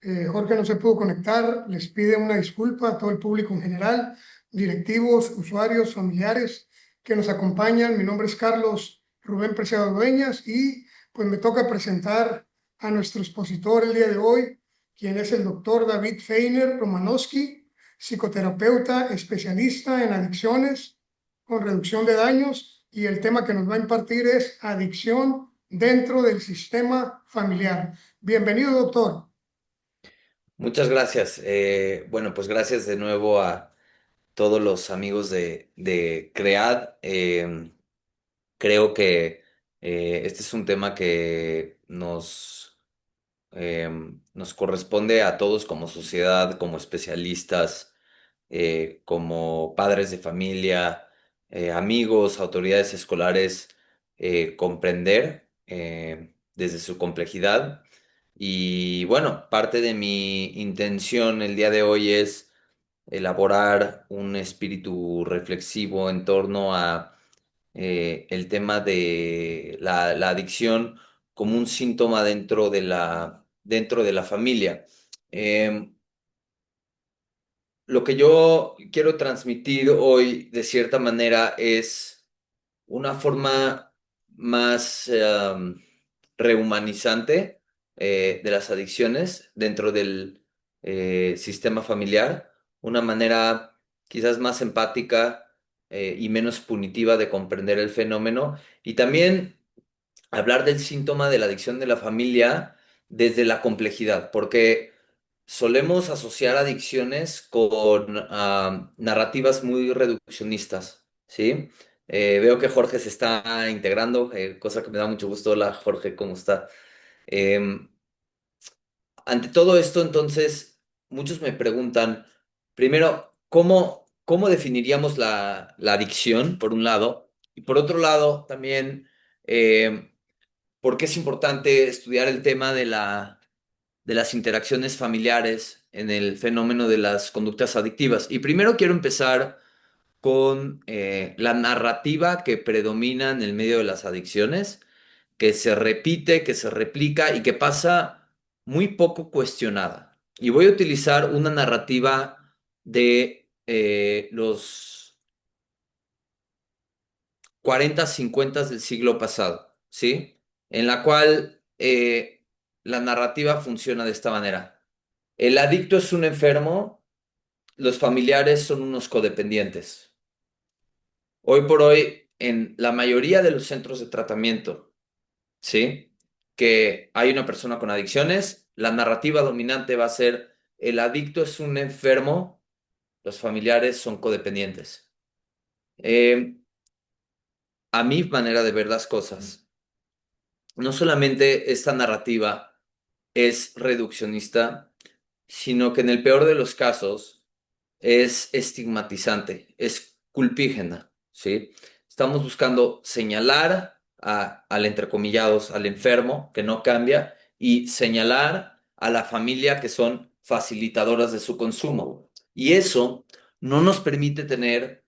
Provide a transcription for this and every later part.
Jorge no se pudo conectar, les pide una disculpa a todo el público en general, directivos, usuarios, familiares que nos acompañan. Mi nombre es Carlos Rubén Preciado Dueñas y pues me toca presentar a nuestro expositor el día de hoy, quien es el doctor David Feiner Romanowski, psicoterapeuta especialista en adicciones con reducción de daños, y el tema que nos va a impartir es adicción dentro del sistema familiar. Bienvenido, doctor. Muchas gracias. Bueno, pues gracias de nuevo a todos los amigos de CREAD. Creo que este es un tema que nos corresponde a todos como sociedad, como especialistas, como padres de familia, amigos, autoridades escolares, comprender desde su complejidad. Y bueno, parte de mi intención el día de hoy es elaborar un espíritu reflexivo en torno a el tema de la adicción como un síntoma dentro de la familia. Em, lo que yo quiero transmitir hoy, de cierta manera, es una forma más rehumanizante de las adicciones dentro del sistema familiar, una manera quizás más empática y menos punitiva de comprender el fenómeno, y también hablar del síntoma de la adicción de la familia desde la complejidad, porque solemos asociar adicciones con narrativas muy reduccionistas, ¿sí? Veo que Jorge se está integrando, cosa que me da mucho gusto. Hola, Jorge, ¿cómo está? Em, Ante todo esto, entonces, muchos me preguntan, primero, ¿cómo definiríamos la adicción, por un lado? Y por otro lado, también, ¿por qué es importante estudiar el tema de las interacciones familiares en el fenómeno de las conductas adictivas? Y primero quiero empezar con la narrativa que predomina en el medio de las adicciones, que se repite, que se replica y que pasa muy poco cuestionada. Y voy a utilizar una narrativa de los 40, 50 del siglo pasado, ¿sí? En la cual la narrativa funciona de esta manera. El adicto es un enfermo, los familiares son unos codependientes. Hoy por hoy, en la mayoría de los centros de tratamiento, ¿sí? Que hay una persona con adicciones, la narrativa dominante va a ser: el adicto es un enfermo, los familiares son codependientes. Eh, a mi manera de ver las cosas, no solamente esta narrativa es reduccionista, sino que en el peor de los casos es estigmatizante, es culpígena, ¿sí? Estamos buscando señalar al entrecomillados, al enfermo que no cambia, y señalar a la familia que son facilitadoras de su consumo. Y eso no nos permite tener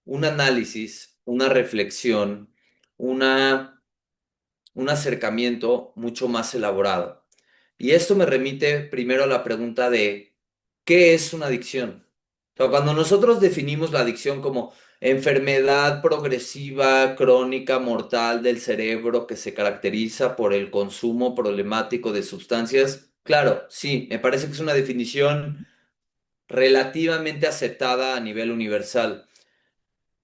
un análisis, una reflexión, una, un acercamiento mucho más elaborado. Y esto me remite primero a la pregunta de: ¿qué es una adicción? O sea, cuando nosotros definimos la adicción como enfermedad progresiva, crónica, mortal del cerebro que se caracteriza por el consumo problemático de sustancias, claro, sí, me parece que es una definición relativamente aceptada a nivel universal,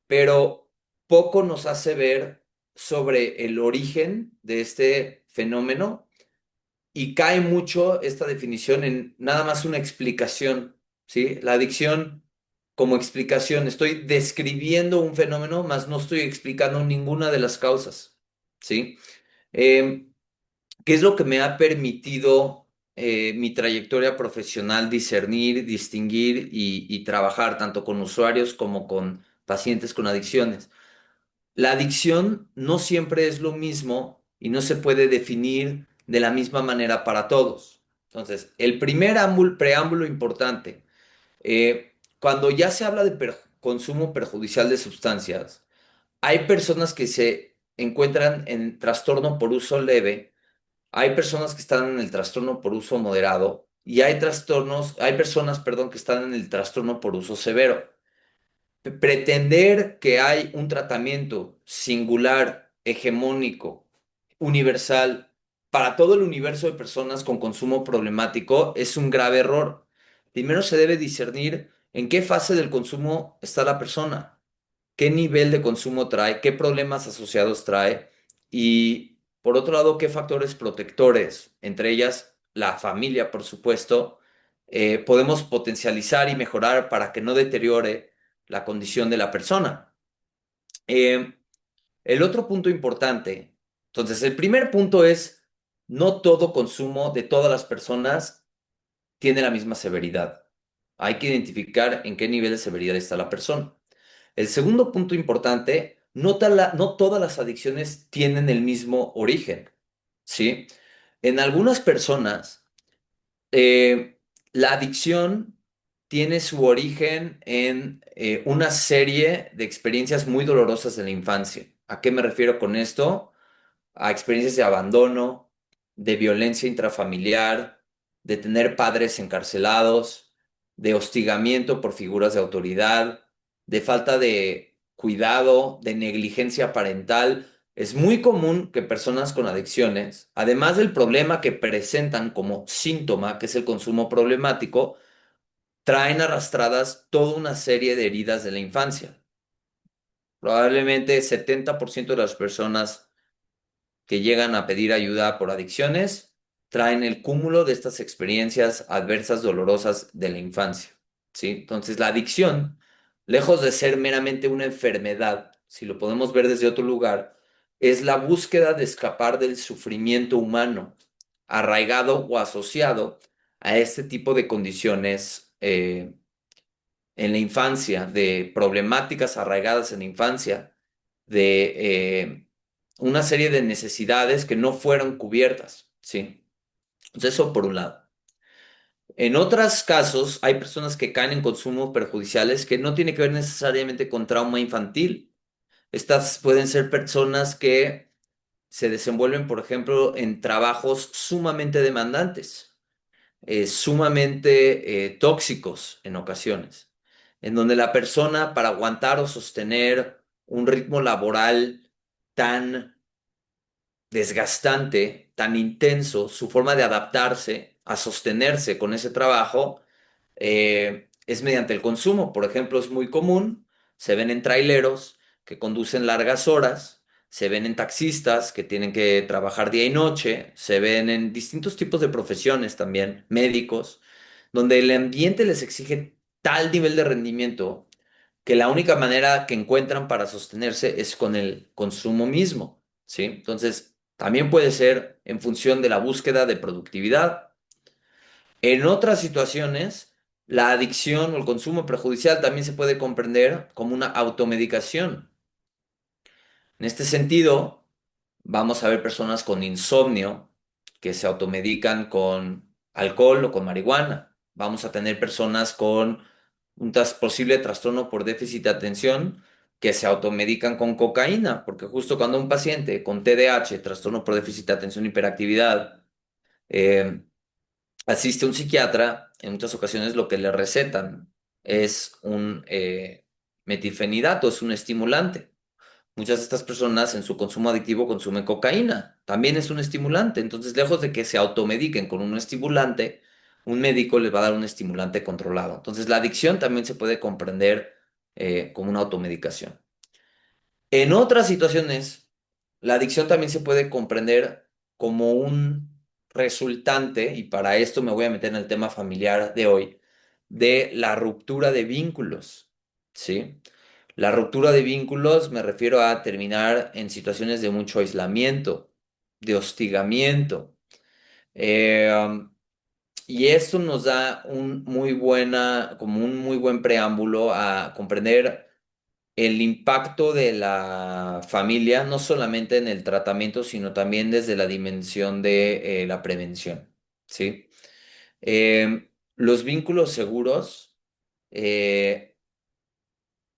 pero poco nos hace ver sobre el origen de este fenómeno, y cae mucho esta definición en nada más una explicación, ¿sí? La adicción como explicación. Estoy describiendo un fenómeno, mas no estoy explicando ninguna de las causas, ¿sí? Eh, ¿Qué es lo que me ha permitido mi trayectoria profesional discernir, distinguir y trabajar tanto con usuarios como con pacientes con adicciones? La adicción no siempre es lo mismo y no se puede definir de la misma manera para todos. Entonces, el primer preámbulo importante, cuando ya se habla de consumo perjudicial de sustancias, hay personas que se encuentran en trastorno por uso leve, hay personas que están en el trastorno por uso moderado, y hay trastornos, hay personas, perdón, que están en el trastorno por uso severo. Pretender que hay un tratamiento singular, hegemónico, universal para todo el universo de personas con consumo problemático es un grave error. Primero se debe discernir en qué fase del consumo está la persona, qué nivel de consumo trae, qué problemas asociados trae y, por otro lado, qué factores protectores, entre ellas la familia, por supuesto, podemos potencializar y mejorar para que no deteriore la condición de la persona. Eh, el otro punto importante, entonces, el primer punto es, no todo consumo de todas las personas tiene la misma severidad. Hay que identificar en qué nivel de severidad está la persona. El segundo punto importante, no todas las adicciones tienen el mismo origen, ¿sí? En algunas personas, eh, la adicción tiene su origen en una serie de experiencias muy dolorosas en la infancia. ¿A qué me refiero con esto? A experiencias de abandono, de violencia intrafamiliar, de tener padres encarcelados, de hostigamiento por figuras de autoridad, de falta de cuidado, de negligencia parental. Es muy común que personas con adicciones, además del problema que presentan como síntoma, que es el consumo problemático, traen arrastradas toda una serie de heridas de la infancia. Probablemente 70% de las personas que llegan a pedir ayuda por adicciones traen el cúmulo de estas experiencias adversas dolorosas de la infancia, ¿sí? Entonces, la adicción, lejos de ser meramente una enfermedad, si lo podemos ver desde otro lugar, es la búsqueda de escapar del sufrimiento humano arraigado o asociado a este tipo de condiciones en la infancia, de problemáticas arraigadas en la infancia, de una serie de necesidades que no fueron cubiertas, ¿sí? Entonces, eso por un lado. En otros casos, hay personas que caen en consumos perjudiciales que no tiene que ver necesariamente con trauma infantil. Estas pueden ser personas que se desenvuelven, por ejemplo, en trabajos sumamente demandantes, sumamente tóxicos en ocasiones, en donde la persona para aguantar o sostener un ritmo laboral tan desgastante, tan intenso, su forma de adaptarse, a sostenerse con ese trabajo, es mediante el consumo. Por ejemplo, es muy común, se ven en traileros que conducen largas horas, se ven en taxistas que tienen que trabajar día y noche, se ven en distintos tipos de profesiones también, médicos, donde el ambiente les exige tal nivel de rendimiento que la única manera que encuentran para sostenerse es con el consumo mismo, ¿sí? Entonces, también puede ser en función de la búsqueda de productividad. En otras situaciones, la adicción o el consumo perjudicial también se puede comprender como una automedicación. En este sentido, vamos a ver personas con insomnio que se automedican con alcohol o con marihuana. Vamos a tener personas con un posible trastorno por déficit de atención que se automedican con cocaína, porque justo cuando un paciente con TDAH, trastorno por déficit de atención e hiperactividad, eh, asiste a un psiquiatra, en muchas ocasiones lo que le recetan es un metilfenidato, es un estimulante. Muchas de estas personas en su consumo adictivo consumen cocaína, también es un estimulante. Entonces, lejos de que se automediquen con un estimulante, un médico les va a dar un estimulante controlado. Entonces, la adicción también se puede comprender como una automedicación. En otras situaciones, la adicción también se puede comprender como un resultante, y para esto me voy a meter en el tema familiar de hoy, de la ruptura de vínculos, ¿sí? La ruptura de vínculos me refiero a terminar en situaciones de mucho aislamiento, de hostigamiento. Eh, y esto nos da como un muy buen preámbulo a comprender el impacto de la familia, no solamente en el tratamiento, sino también desde la dimensión de la prevención, ¿sí? Los vínculos seguros eh,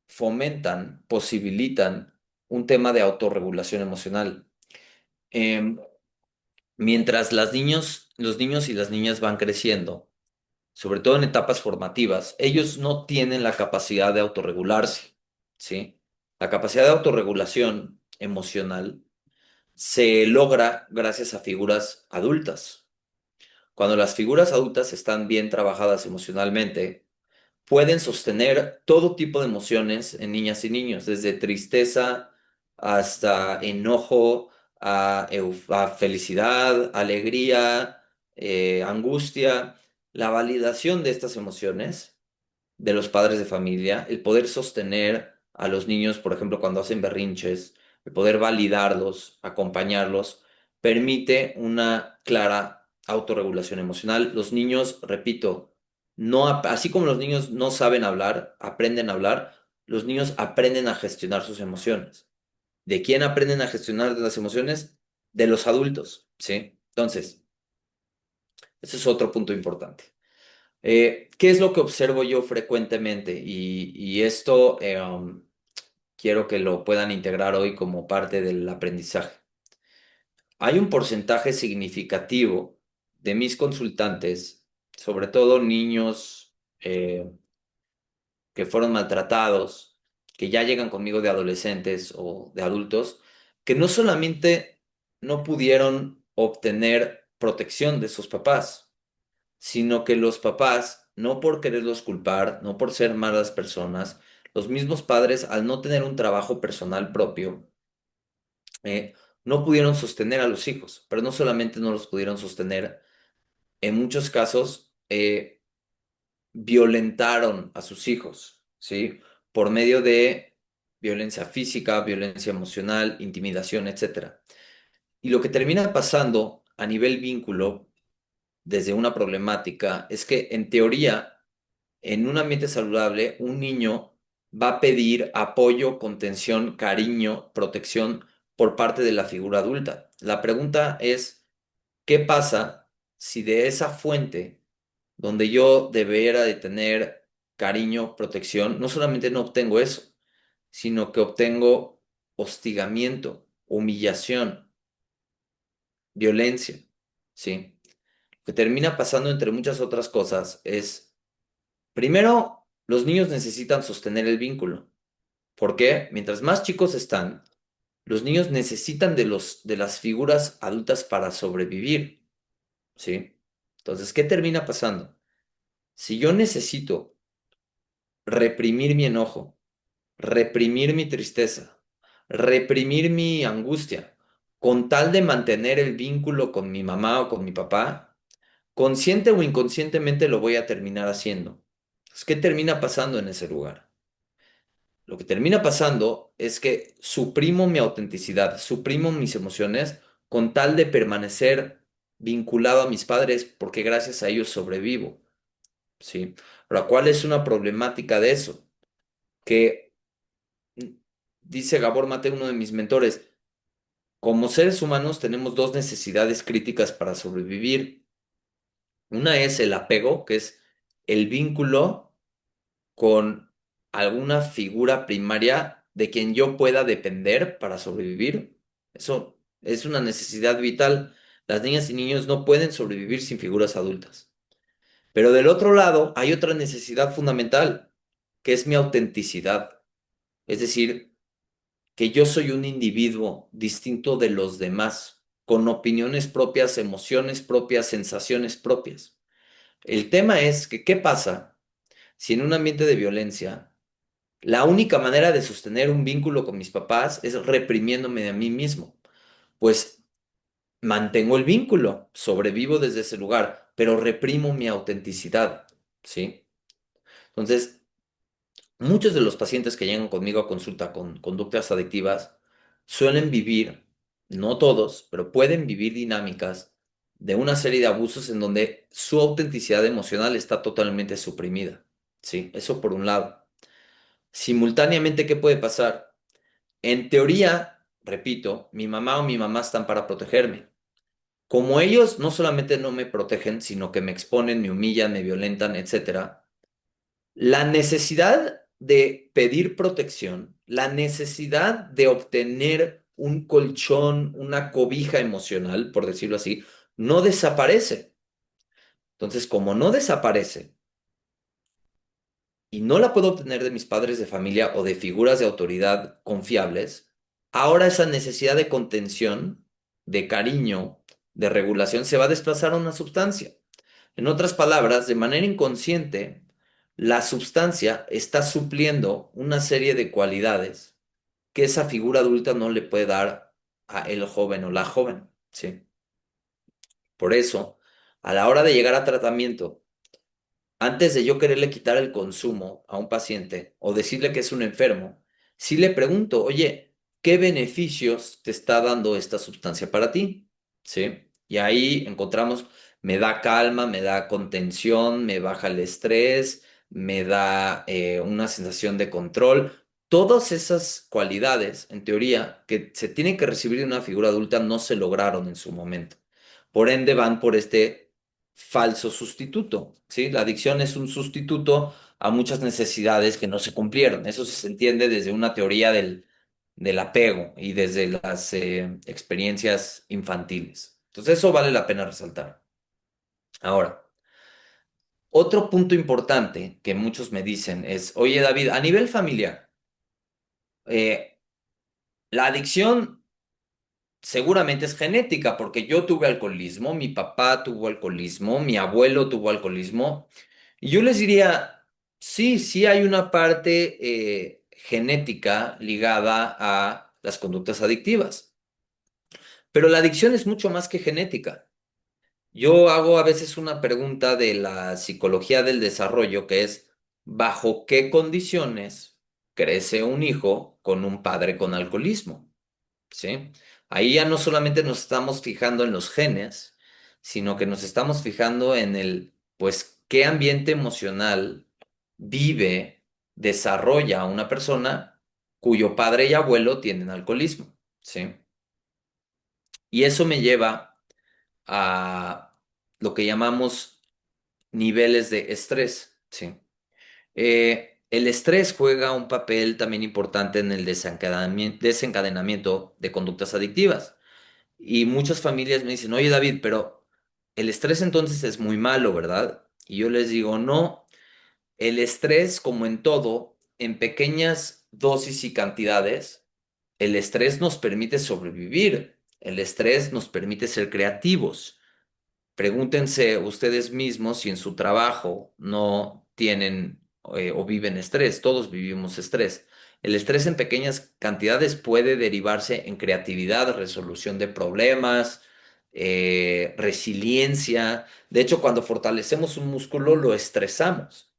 fomentan, posibilitan un tema de autorregulación emocional. Em, Mientras los niños y las niñas van creciendo, sobre todo en etapas formativas, ellos no tienen la capacidad de autorregularse, ¿sí? La capacidad de autorregulación emocional se logra gracias a figuras adultas. Cuando las figuras adultas están bien trabajadas emocionalmente, pueden sostener todo tipo de emociones en niñas y niños, desde tristeza hasta enojo, a felicidad, alegría, angustia. La validación de estas emociones de los padres de familia, el poder sostener a los niños, por ejemplo, cuando hacen berrinches, el poder validarlos, acompañarlos, permite una clara autorregulación emocional. Los niños, repito, no, así como los niños no saben hablar, aprenden a hablar, los niños aprenden a gestionar sus emociones. ¿De quién aprenden a gestionar las emociones? De los adultos, ¿sí? Entonces, ese es otro punto importante. ¿Qué es lo que observo yo frecuentemente? Y esto quiero que lo puedan integrar hoy como parte del aprendizaje. Hay un porcentaje significativo de mis consultantes, sobre todo niños que fueron maltratados, que ya llegan conmigo de adolescentes o de adultos, que no solamente no pudieron obtener protección de sus papás, sino que los papás, no por quererlos culpar, no por ser malas personas, los mismos padres, al no tener un trabajo personal propio, no pudieron sostener a los hijos, pero no solamente no los pudieron sostener, en muchos casos violentaron a sus hijos, ¿sí? Por medio de violencia física, violencia emocional, intimidación, etcétera. Y lo que termina pasando a nivel vínculo, desde una problemática, es que en teoría, en un ambiente saludable, un niño va a pedir apoyo, contención, cariño, protección por parte de la figura adulta. La pregunta es, ¿qué pasa si de esa fuente donde yo debiera de tener cariño, protección, no solamente no obtengo eso, sino que obtengo hostigamiento, humillación, violencia, ¿sí? Lo que termina pasando entre muchas otras cosas es, primero, los niños necesitan sostener el vínculo. ¿Por qué? Mientras más chicos están, los niños necesitan de las figuras adultas para sobrevivir, ¿sí? Entonces, ¿qué termina pasando? Si yo necesito reprimir mi enojo, reprimir mi tristeza, reprimir mi angustia, con tal de mantener el vínculo con mi mamá o con mi papá, consciente o inconscientemente lo voy a terminar haciendo. Entonces, ¿qué termina pasando en ese lugar? Lo que termina pasando es que suprimo mi autenticidad, suprimo mis emociones con tal de permanecer vinculado a mis padres porque gracias a ellos sobrevivo, ¿sí? Ahora, ¿cuál es una problemática de eso? Que dice Gabor Mate, uno de mis mentores, como seres humanos tenemos dos necesidades críticas para sobrevivir. Una es el apego, que es el vínculo con alguna figura primaria de quien yo pueda depender para sobrevivir. Eso es una necesidad vital. Las niñas y niños no pueden sobrevivir sin figuras adultas. Pero del otro lado hay otra necesidad fundamental, que es mi autenticidad. Es decir, que yo soy un individuo distinto de los demás, con opiniones propias, emociones propias, sensaciones propias. El tema es que, ¿qué pasa si en un ambiente de violencia la única manera de sostener un vínculo con mis papás es reprimiéndome a mí mismo? Pues mantengo el vínculo, sobrevivo desde ese lugar, pero reprimo mi autenticidad, ¿sí? Entonces, muchos de los pacientes que llegan conmigo a consulta con conductas adictivas suelen vivir, no todos, pero pueden vivir dinámicas de una serie de abusos en donde su autenticidad emocional está totalmente suprimida, ¿sí? Eso por un lado. Simultáneamente, ¿qué puede pasar? En teoría, repito, mi mamá o mi mamá están para protegerme. Como ellos no solamente no me protegen, sino que me exponen, me humillan, me violentan, etcétera, la necesidad de pedir protección, la necesidad de obtener un colchón, una cobija emocional, por decirlo así, no desaparece. Entonces, como no desaparece y no la puedo obtener de mis padres de familia o de figuras de autoridad confiables, ahora esa necesidad de contención, de cariño, de regulación se va a desplazar a una sustancia. En otras palabras, de manera inconsciente, la sustancia está supliendo una serie de cualidades que esa figura adulta no le puede dar a el joven o la joven, ¿sí? Por eso, a la hora de llegar a tratamiento, antes de yo quererle quitar el consumo a un paciente o decirle que es un enfermo, sí le pregunto, oye, ¿qué beneficios te está dando esta sustancia para ti? ¿Sí? Y ahí encontramos, me da calma, me da contención, me baja el estrés, me da una sensación de control. Todas esas cualidades, en teoría, que se tienen que recibir de una figura adulta, no se lograron en su momento. Por ende, van por este falso sustituto, ¿sí? La adicción es un sustituto a muchas necesidades que no se cumplieron. Eso se entiende desde una teoría del apego y desde las experiencias infantiles. Entonces, eso vale la pena resaltar. Ahora, otro punto importante que muchos me dicen es, oye, David, a nivel familiar, eh, la adicción seguramente es genética, porque yo tuve alcoholismo, mi papá tuvo alcoholismo, mi abuelo tuvo alcoholismo. Y yo les diría, sí, sí hay una parte genética ligada a las conductas adictivas, pero la adicción es mucho más que genética. Yo hago a veces una pregunta de la psicología del desarrollo que es, ¿bajo qué condiciones crece un hijo con un padre con alcoholismo? ¿Sí? Ahí ya no solamente nos estamos fijando en los genes, sino que nos estamos fijando en pues, qué ambiente emocional vive, desarrolla una persona cuyo padre y abuelo tienen alcoholismo, ¿sí? Y eso me lleva a lo que llamamos niveles de estrés, ¿sí? El estrés juega un papel también importante en el desencadenamiento de conductas adictivas. Y muchas familias me dicen, oye David, pero el estrés entonces es muy malo, ¿verdad? Y yo les digo, no, el estrés, como en todo, en pequeñas dosis y cantidades, el estrés nos permite sobrevivir, el estrés nos permite ser creativos. Pregúntense ustedes mismos si en su trabajo no tienen o viven estrés. Todos vivimos estrés. El estrés en pequeñas cantidades puede derivarse en creatividad, resolución de problemas, resiliencia. De hecho, cuando fortalecemos un músculo, lo estresamos.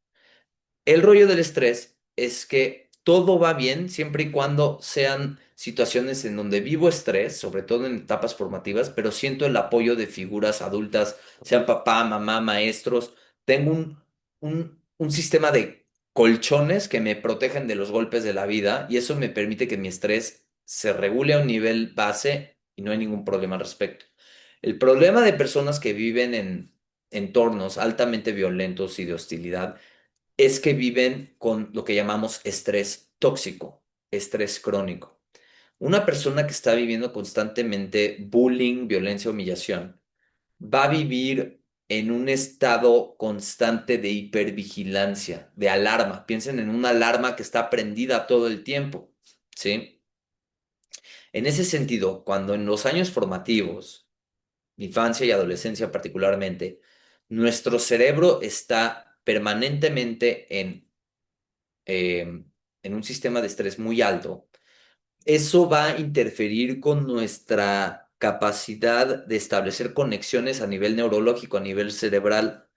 El rollo del estrés es que todo va bien siempre y cuando sean situaciones en donde vivo estrés, sobre todo en etapas formativas, pero siento el apoyo de figuras adultas, sean papá, mamá, maestros. Tengo un sistema de colchones que me protegen de los golpes de la vida y eso me permite que mi estrés se regule a un nivel base y no hay ningún problema al respecto. El problema de personas que viven en entornos altamente violentos y de hostilidad es que viven con lo que llamamos estrés tóxico, estrés crónico. Una persona que está viviendo constantemente bullying, violencia, humillación, va a vivir en un estado constante de hipervigilancia, de alarma. Piensen en una alarma que está prendida todo el tiempo, ¿sí? En ese sentido, cuando en los años formativos, infancia y adolescencia particularmente, nuestro cerebro está permanentemente en un sistema de estrés muy alto, eso va a interferir con nuestra capacidad de establecer conexiones a nivel neurológico, a nivel cerebral,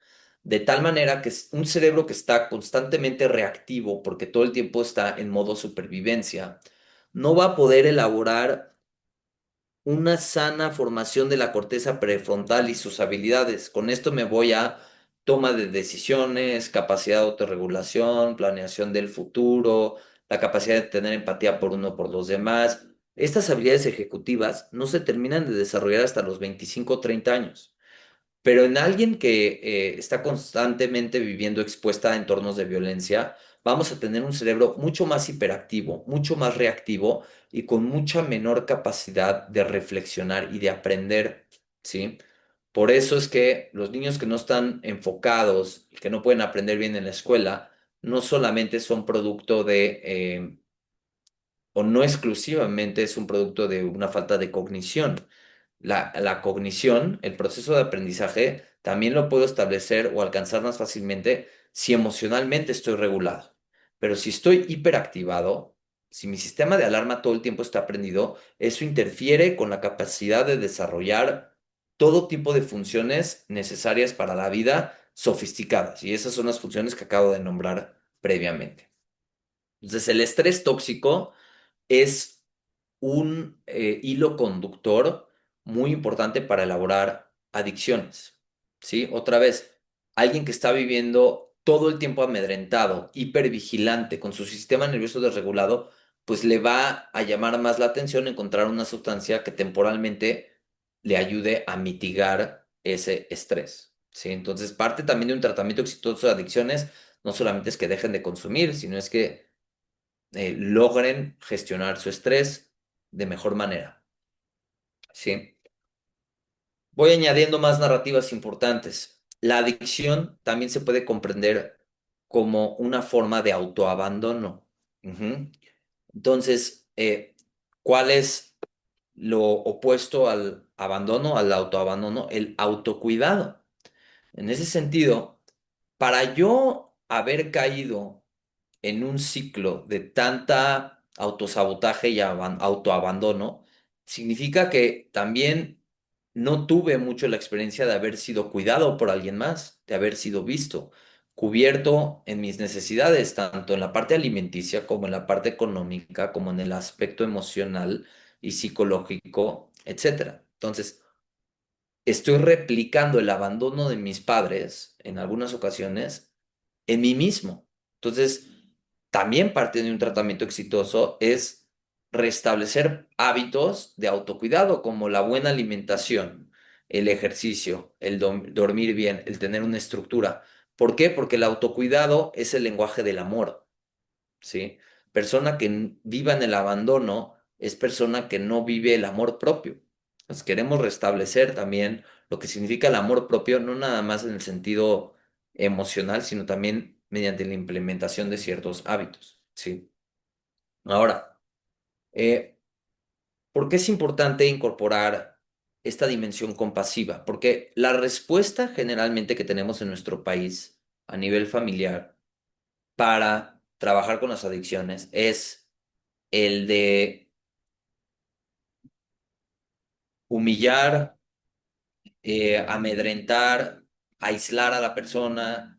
de tal manera que es un cerebro que está constantemente reactivo, porque todo el tiempo está en modo supervivencia, no va a poder elaborar una sana formación de la corteza prefrontal y sus habilidades. Con esto me voy a toma de decisiones, capacidad de autorregulación, planeación del futuro, la capacidad de tener empatía por uno por los demás. Estas habilidades ejecutivas no se terminan de desarrollar hasta los 25 o 30 años. Pero en alguien que está constantemente viviendo expuesta a entornos de violencia, vamos a tener un cerebro mucho más hiperactivo, mucho más reactivo y con mucha menor capacidad de reflexionar y de aprender, ¿sí? Por eso es que los niños que no están enfocados y que no pueden aprender bien en la escuela, no solamente son producto o no exclusivamente es un producto de una falta de cognición. La cognición, el proceso de aprendizaje, también lo puedo establecer o alcanzar más fácilmente si emocionalmente estoy regulado. Pero si estoy hiperactivado, si mi sistema de alarma todo el tiempo está prendido, eso interfiere con la capacidad de desarrollar todo tipo de funciones necesarias para la vida sofisticadas. Y esas son las funciones que acabo de nombrar previamente. Entonces, el estrés tóxico es un hilo conductor muy importante para elaborar adicciones, ¿sí? Otra vez, alguien que está viviendo todo el tiempo amedrentado, hipervigilante, con su sistema nervioso desregulado, pues le va a llamar más la atención encontrar una sustancia que temporalmente le ayude a mitigar ese estrés, ¿sí? Entonces, parte también de un tratamiento exitoso de adicciones, no solamente es que dejen de consumir, sino es que logren gestionar su estrés de mejor manera. ¿Sí? Voy añadiendo más narrativas importantes. La adicción también se puede comprender como una forma de autoabandono. Ujú. Entonces, ¿cuál es lo opuesto al abandono, al autoabandono? El autocuidado. En ese sentido, para yo haber caído en un ciclo de tanta autosabotaje y autoabandono, significa que también no tuve mucho la experiencia de haber sido cuidado por alguien más, de haber sido visto, cubierto en mis necesidades, tanto en la parte alimenticia como en la parte económica, como en el aspecto emocional y psicológico, etcétera. Entonces, estoy replicando el abandono de mis padres en algunas ocasiones en mí mismo. Entonces, también parte de un tratamiento exitoso es restablecer hábitos de autocuidado como la buena alimentación, el ejercicio, el dormir bien, el tener una estructura. ¿Por qué? Porque el autocuidado es el lenguaje del amor. ¿Sí? Persona que viva en el abandono es persona que no vive el amor propio. Entonces queremos restablecer también lo que significa el amor propio, no nada más en el sentido emocional, sino también mediante la implementación de ciertos hábitos, ¿sí? Ahora, eh, ¿por qué es importante incorporar esta dimensión compasiva? Porque la respuesta generalmente que tenemos en nuestro país a nivel familiar para trabajar con las adicciones es el de humillar, amedrentar, aislar a la persona,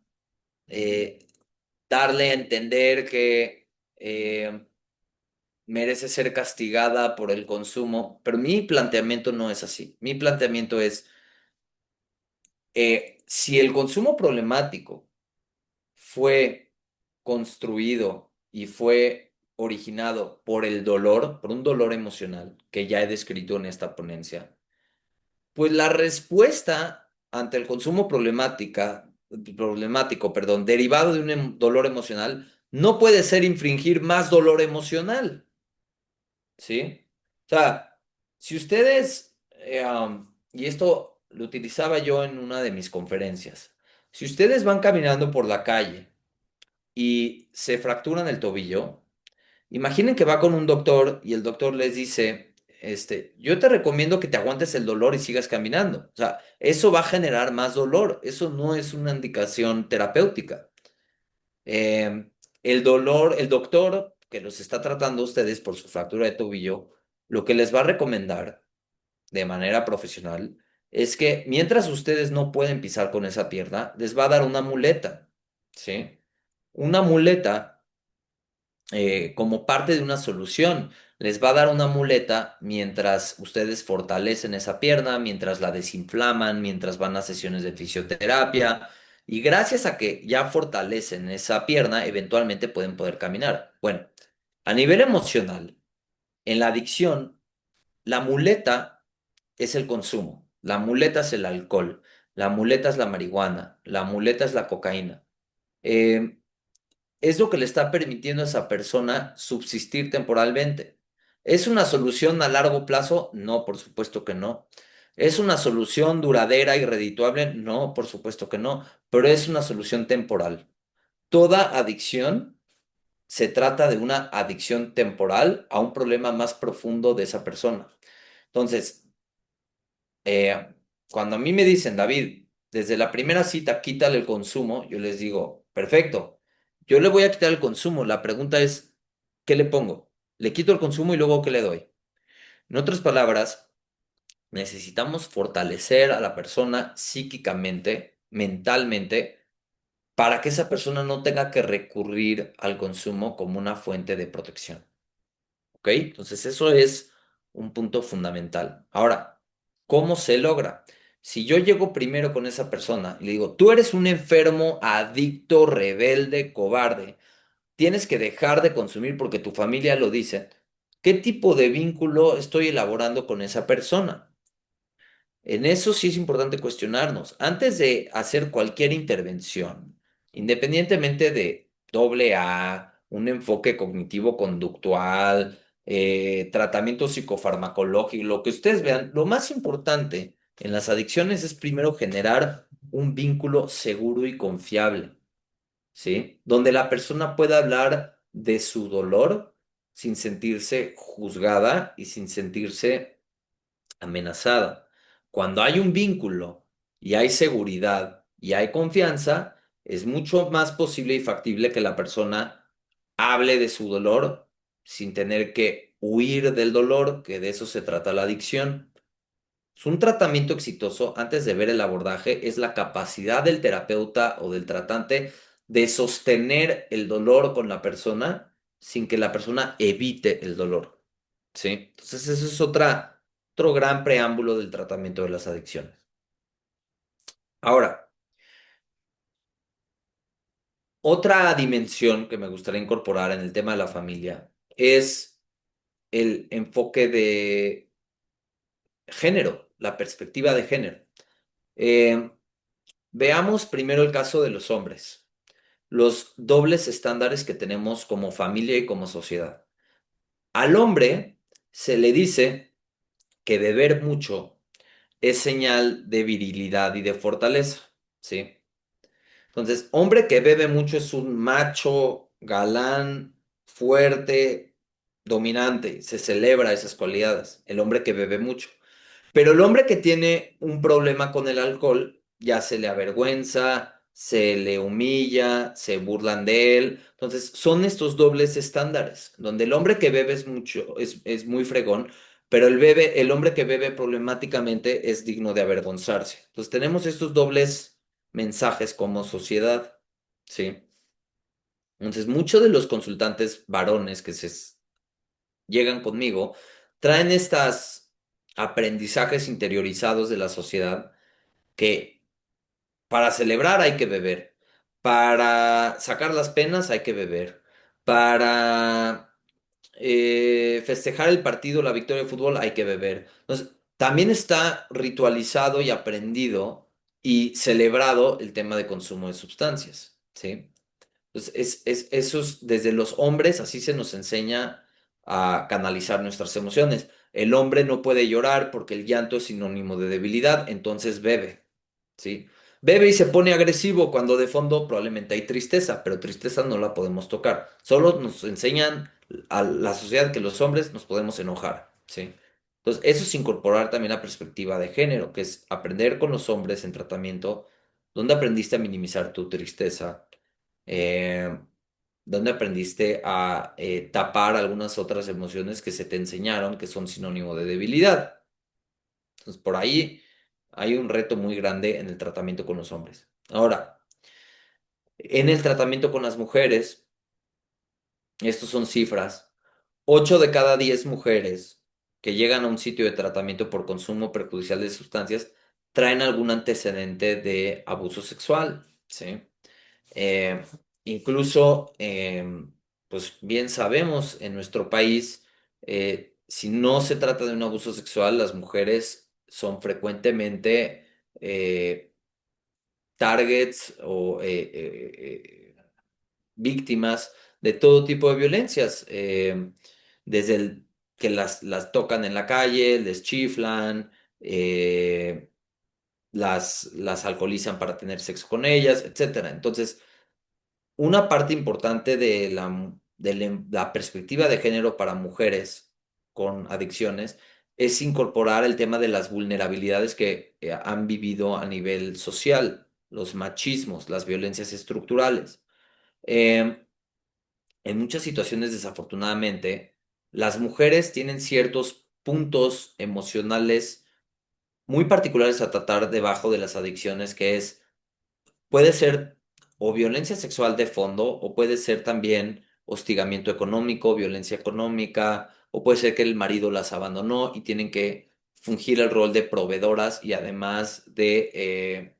eh, darle a entender que merece ser castigada por el consumo, pero mi planteamiento no es así. Mi planteamiento es, si el consumo problemático fue construido y fue originado por el dolor, por un dolor emocional que ya he descrito en esta ponencia, pues la respuesta ante el consumo problemático, perdón, derivado de un dolor emocional, no puede ser infringir más dolor emocional, ¿sí? O sea, si ustedes, y esto lo utilizaba yo en una de mis conferencias, si ustedes van caminando por la calle y se fracturan el tobillo, imaginen que va con un doctor y el doctor les dice, yo te recomiendo que te aguantes el dolor y sigas caminando. O sea, eso va a generar más dolor. Eso no es una indicación terapéutica. El dolor, el doctor que los está tratando a ustedes por su fractura de tobillo, lo que les va a recomendar de manera profesional es que mientras ustedes no pueden pisar con esa pierna, les va a dar una muleta, ¿sí? Una muleta como parte de una solución. Les va a dar una muleta mientras ustedes fortalecen esa pierna, mientras la desinflaman, mientras van a sesiones de fisioterapia. Y gracias a que ya fortalecen esa pierna, eventualmente pueden poder caminar. Bueno, a nivel emocional, en la adicción, la muleta es el consumo, la muleta es el alcohol, la muleta es la marihuana, la muleta es la cocaína. Eh, es lo que le está permitiendo a esa persona subsistir temporalmente. ¿Es una solución a largo plazo? No, por supuesto que no. ¿Es una solución duradera y redituable? No, por supuesto que no, pero es una solución temporal. Toda adicción se trata de una adicción temporal a un problema más profundo de esa persona. Entonces, eh, cuando a mí me dicen, David, desde la primera cita quítale el consumo, yo les digo, perfecto, yo le voy a quitar el consumo. La pregunta es, ¿qué le pongo? Le quito el consumo y luego ¿qué le doy? En otras palabras, necesitamos fortalecer a la persona psíquicamente, mentalmente, para que esa persona no tenga que recurrir al consumo como una fuente de protección. ¿Ok? Entonces eso es un punto fundamental. Ahora, ¿cómo se logra? Si yo llego primero con esa persona y le digo, tú eres un enfermo, adicto, rebelde, cobarde, tienes que dejar de consumir porque tu familia lo dice, ¿qué tipo de vínculo estoy elaborando con esa persona? En eso sí es importante cuestionarnos. Antes de hacer cualquier intervención, independientemente de doble A, un enfoque cognitivo-conductual, tratamiento psicofarmacológico, lo que ustedes vean, lo más importante en las adicciones es primero generar un vínculo seguro y confiable, ¿sí? Donde la persona pueda hablar de su dolor sin sentirse juzgada y sin sentirse amenazada. Cuando hay un vínculo y hay seguridad y hay confianza, es mucho más posible y factible que la persona hable de su dolor sin tener que huir del dolor, que de eso se trata la adicción. Es un tratamiento exitoso, antes de ver el abordaje, es la capacidad del terapeuta o del tratante de sostener el dolor con la persona sin que la persona evite el dolor. ¿Sí? Entonces, eso es otro gran preámbulo del tratamiento de las adicciones. Ahora, otra dimensión que me gustaría incorporar en el tema de la familia es el enfoque de género, la perspectiva de género. Eh, Veamos primero el caso de los hombres, los dobles estándares que tenemos como familia y como sociedad. Al hombre se le dice que beber mucho es señal de virilidad y de fortaleza, ¿sí? Entonces, hombre que bebe mucho es un macho, galán, fuerte, dominante, se celebra esas cualidades, el hombre que bebe mucho. Pero el hombre que tiene un problema con el alcohol, ya se le avergüenza, se le humilla, se burlan de él. Entonces, son estos dobles estándares, donde el hombre que bebe es mucho, es muy fregón, pero el hombre que bebe problemáticamente es digno de avergonzarse. Entonces, tenemos estos dobles mensajes como sociedad, ¿sí? Entonces, muchos de los consultantes varones que llegan conmigo traen estos aprendizajes interiorizados de la sociedad que para celebrar hay que beber, para sacar las penas hay que beber, para festejar el partido, la victoria de fútbol hay que beber. Entonces, también está ritualizado y aprendido y celebrado el tema de consumo de sustancias, ¿sí? Entonces, desde los hombres, así se nos enseña a canalizar nuestras emociones. El hombre no puede llorar porque el llanto es sinónimo de debilidad, entonces bebe, ¿sí? Bebe y se pone agresivo cuando de fondo probablemente hay tristeza, pero tristeza no la podemos tocar. Solo nos enseñan a la sociedad que los hombres nos podemos enojar, ¿sí? Entonces, eso es incorporar también la perspectiva de género, que es aprender con los hombres en tratamiento, donde aprendiste a minimizar tu tristeza, eh, donde aprendiste a tapar algunas otras emociones que se te enseñaron que son sinónimo de debilidad. Entonces, por ahí hay un reto muy grande en el tratamiento con los hombres. Ahora, en el tratamiento con las mujeres, estos son cifras, 8 de cada 10 mujeres que llegan a un sitio de tratamiento por consumo perjudicial de sustancias traen algún antecedente de abuso sexual, ¿sí? Eh, Incluso, pues bien sabemos en nuestro país, si no se trata de un abuso sexual, las mujeres son frecuentemente targets o víctimas de todo tipo de violencias, desde el que las tocan en la calle, les chiflan, las alcoholizan para tener sexo con ellas, etcétera. Entonces, una parte importante de la perspectiva de género para mujeres con adicciones es incorporar el tema de las vulnerabilidades que han vivido a nivel social, los machismos, las violencias estructurales. Eh, en muchas situaciones, desafortunadamente, las mujeres tienen ciertos puntos emocionales muy particulares a tratar debajo de las adicciones, que es puede ser o violencia sexual de fondo, o puede ser también hostigamiento económico, violencia económica, o puede ser que el marido las abandonó y tienen que fungir el rol de proveedoras y además de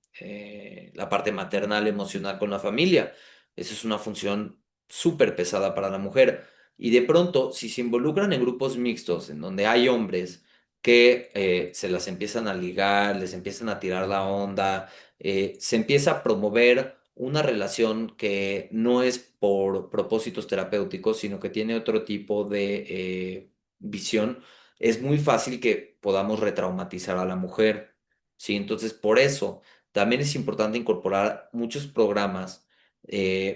la parte maternal, emocional con la familia. Esa es una función súper pesada para la mujer. Y de pronto, si se involucran en grupos mixtos, en donde hay hombres que se las empiezan a ligar, les empiezan a tirar la onda, se empieza a promover una relación que no es por propósitos terapéuticos, sino que tiene otro tipo de visión, es muy fácil que podamos retraumatizar a la mujer, ¿sí? Entonces, por eso también es importante incorporar muchos programas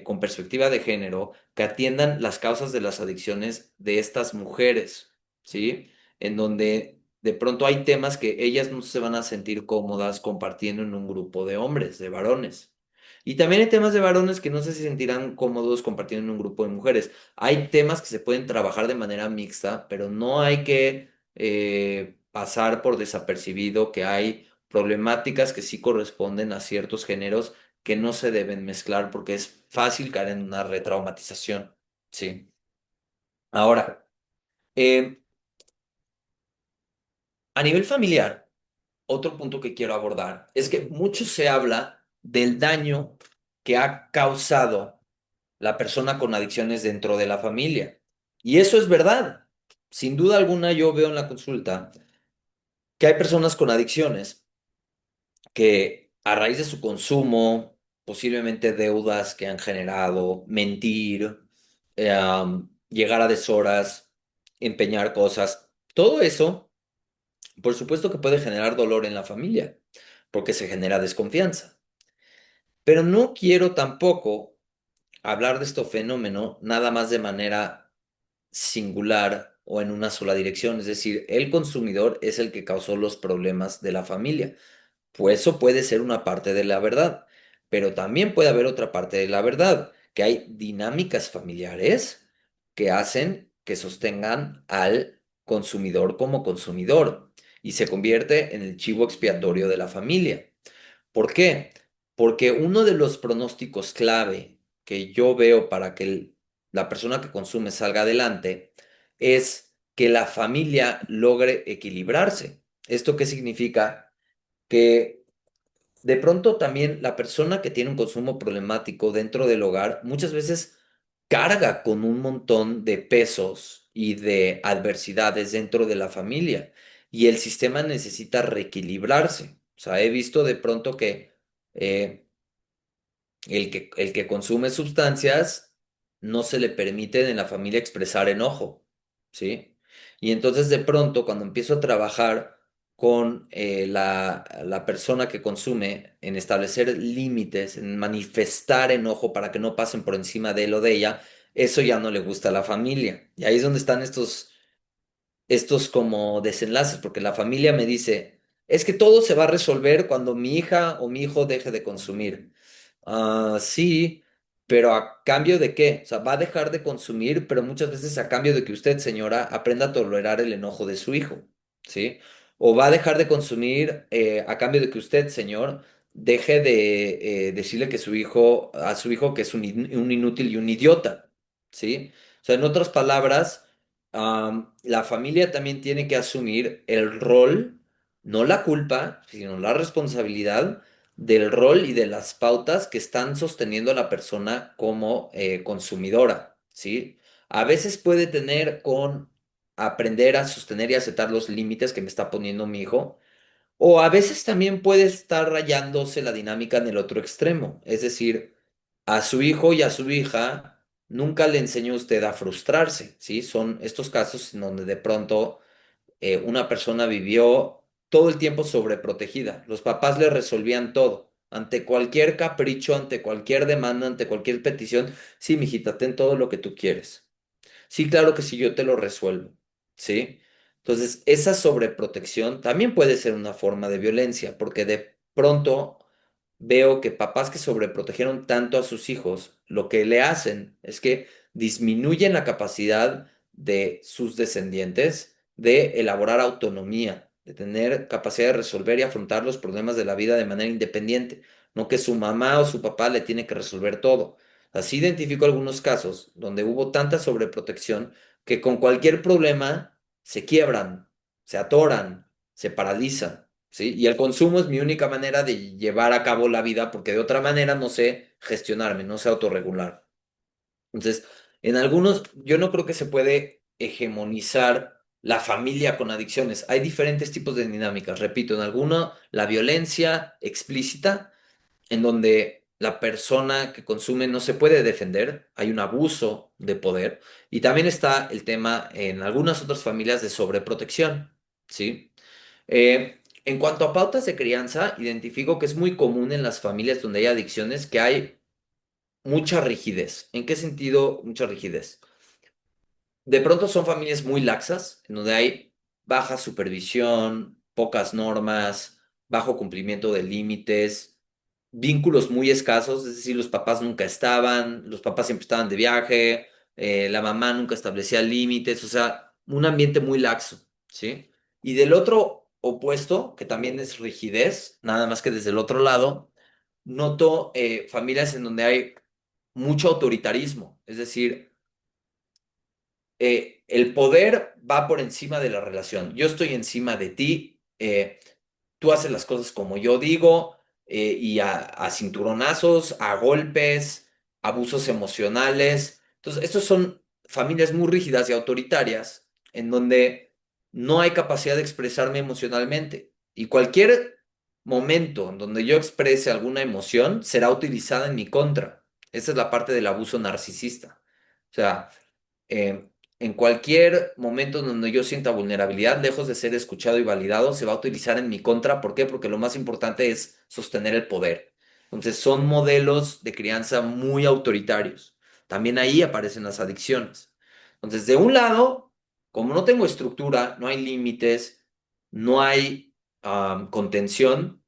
con perspectiva de género que atiendan las causas de las adicciones de estas mujeres, ¿sí? En donde de pronto hay temas que ellas no se van a sentir cómodas compartiendo en un grupo de hombres, de varones. Y también hay temas de varones que no se sentirán cómodos compartiendo en un grupo de mujeres. Hay temas que se pueden trabajar de manera mixta, pero no hay que pasar por desapercibido que hay problemáticas que sí corresponden a ciertos géneros que no se deben mezclar porque es fácil caer en una retraumatización. Sí. Ahora, eh, a nivel familiar, otro punto que quiero abordar es que mucho se habla del daño que ha causado la persona con adicciones dentro de la familia. Y eso es verdad. Sin duda alguna, yo veo en la consulta que hay personas con adicciones que a raíz de su consumo, posiblemente deudas que han generado, mentir, llegar a deshoras, empeñar cosas, todo eso, por supuesto que puede generar dolor en la familia, porque se genera desconfianza. Pero no quiero tampoco hablar de este fenómeno nada más de manera singular o en una sola dirección, es decir, el consumidor es el que causó los problemas de la familia. Pues eso puede ser una parte de la verdad, pero también puede haber otra parte de la verdad, que hay dinámicas familiares que hacen que sostengan al consumidor como consumidor y se convierte en el chivo expiatorio de la familia. ¿Por qué? Porque uno de los pronósticos clave que yo veo para que la persona que consume salga adelante es que la familia logre equilibrarse. ¿Esto qué significa? Que de pronto también la persona que tiene un consumo problemático dentro del hogar muchas veces carga con un montón de pesos y de adversidades dentro de la familia y el sistema necesita reequilibrarse. O sea, he visto de pronto que eh, el que consume sustancias no se le permite en la familia expresar enojo, ¿sí? Y entonces de pronto cuando empiezo a trabajar con la persona que consume en establecer límites, en manifestar enojo para que no pasen por encima de él o de ella, eso ya no le gusta a la familia. Y ahí es donde están estos como desenlaces, porque la familia me dice, es que todo se va a resolver cuando mi hija o mi hijo deje de consumir. Sí, pero ¿a cambio de qué? O sea, va a dejar de consumir, pero muchas veces a cambio de que usted, señora, aprenda a tolerar el enojo de su hijo, ¿sí? O va a dejar de consumir a cambio de que usted, señor, deje de decirle que a su hijo que es un inútil y un idiota, ¿sí? O sea, en otras palabras, la familia también tiene que asumir el rol, no la culpa, sino la responsabilidad del rol y de las pautas que están sosteniendo a la persona como consumidora, ¿sí? A veces puede tener con aprender a sostener y aceptar los límites que me está poniendo mi hijo, o a veces también puede estar rayándose la dinámica en el otro extremo, es decir, a su hijo y a su hija nunca le enseñó usted a frustrarse, ¿sí? Son estos casos en donde de pronto una persona vivió todo el tiempo sobreprotegida. Los papás le resolvían todo. Ante cualquier capricho, ante cualquier demanda, ante cualquier petición, sí, mijita, ten todo lo que tú quieres. Sí, claro que sí, yo te lo resuelvo. ¿Sí? Entonces, esa sobreprotección también puede ser una forma de violencia, porque de pronto veo que papás que sobreprotegieron tanto a sus hijos, lo que le hacen es que disminuyen la capacidad de sus descendientes de elaborar autonomía, de tener capacidad de resolver y afrontar los problemas de la vida de manera independiente, no que su mamá o su papá le tiene que resolver todo. Así identifico algunos casos donde hubo tanta sobreprotección que con cualquier problema se quiebran, se atoran, se paralizan. ¿Sí? Y el consumo es mi única manera de llevar a cabo la vida porque de otra manera no sé gestionarme, no sé autorregular. Entonces, en algunos, yo no creo que se puede hegemonizar la familia con adicciones. Hay diferentes tipos de dinámicas. Repito, en alguno, la violencia explícita, en donde la persona que consume no se puede defender, hay un abuso de poder. Y también está el tema en algunas otras familias de sobreprotección, ¿sí? En cuanto a pautas de crianza, identifico que es muy común en las familias donde hay adicciones que hay mucha rigidez. ¿En qué sentido mucha rigidez? De pronto son familias muy laxas, en donde hay baja supervisión, pocas normas, bajo cumplimiento de límites, vínculos muy escasos, es decir, los papás nunca estaban, los papás siempre estaban de viaje, la mamá nunca establecía límites, o sea, un ambiente muy laxo, ¿sí? Y del otro opuesto, que también es rigidez, nada más que desde el otro lado, noto familias en donde hay mucho autoritarismo, es decir, el poder va por encima de la relación. Yo estoy encima de ti, tú haces las cosas como yo digo, y a cinturonazos, a golpes, abusos emocionales. Entonces, estos son familias muy rígidas y autoritarias, en donde no hay capacidad de expresarme emocionalmente. Y cualquier momento en donde yo exprese alguna emoción será utilizada en mi contra. Esa es la parte del abuso narcisista. O sea, eh, en cualquier momento donde yo sienta vulnerabilidad, lejos de ser escuchado y validado, se va a utilizar en mi contra. ¿Por qué? Porque lo más importante es sostener el poder. Entonces, son modelos de crianza muy autoritarios. También ahí aparecen las adicciones. Entonces, de un lado, como no tengo estructura, no hay límites, no hay contención,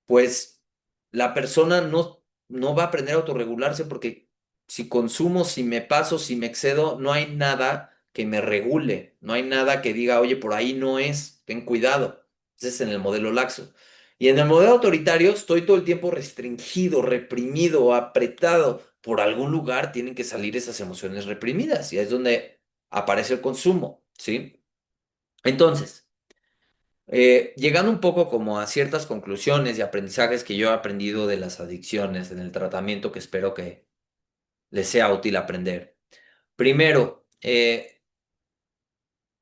pues la persona no va a aprender a autorregularse porque si consumo, si me paso, si me excedo, no hay nada que me regule, no hay nada que diga, oye, por ahí no es, ten cuidado. Ese es en el modelo laxo. Y en el modelo autoritario estoy todo el tiempo restringido, reprimido, apretado. Por algún lugar tienen que salir esas emociones reprimidas y ahí es donde aparece el consumo, ¿sí? Entonces, llegando un poco como a ciertas conclusiones y aprendizajes que yo he aprendido de las adicciones en el tratamiento que espero que les sea útil aprender. Primero,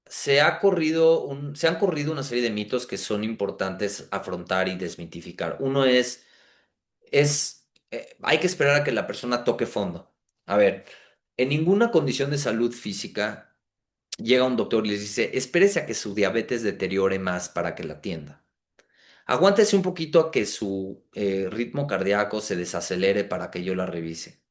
se han corrido una serie de mitos que son importantes afrontar y desmitificar. Uno hay que esperar a que la persona toque fondo. A ver, en ninguna condición de salud física llega un doctor y les dice, espérese a que su diabetes deteriore más para que la atienda. Aguántese un poquito a que su ritmo cardíaco se desacelere para que yo la revise.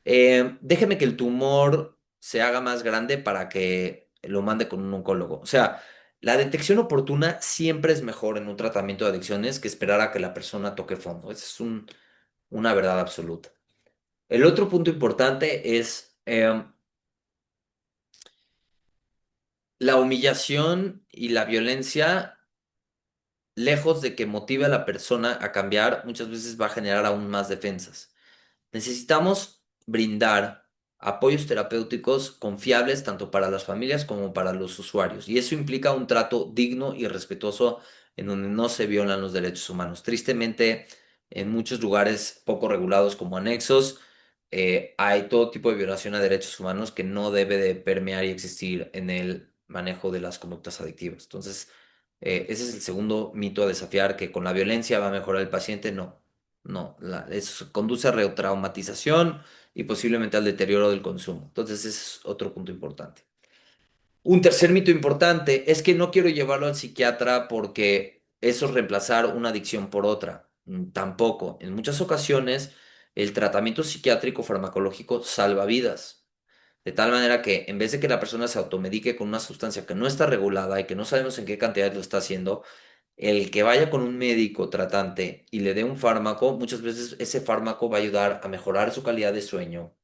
Déjeme que el tumor se haga más grande para que lo mande con un oncólogo. O sea, la detección oportuna siempre es mejor en un tratamiento de adicciones que esperar a que la persona toque fondo. Esa es una verdad absoluta. El otro punto importante es la humillación y la violencia lejos de que motive a la persona a cambiar, muchas veces va a generar aún más defensas. Necesitamos brindar apoyos terapéuticos confiables tanto para las familias como para los usuarios. Y eso implica un trato digno y respetuoso en donde no se violan los derechos humanos. Tristemente, en muchos lugares poco regulados como anexos, hay todo tipo de violación a derechos humanos que no debe de permear y existir en el manejo de las conductas adictivas. Entonces, ese es el segundo mito a desafiar, que con la violencia va a mejorar el paciente. No, no, eso conduce a retraumatización y posiblemente al deterioro del consumo. Entonces, ese es otro punto importante. Un tercer mito importante es que no quiero llevarlo al psiquiatra porque eso es reemplazar una adicción por otra. Tampoco. En muchas ocasiones, el tratamiento psiquiátrico farmacológico salva vidas. De tal manera que en vez de que la persona se automedique con una sustancia que no está regulada y que no sabemos en qué cantidad lo está haciendo, el que vaya con un médico tratante y le dé un fármaco, muchas veces ese fármaco va a ayudar a mejorar su calidad de sueño,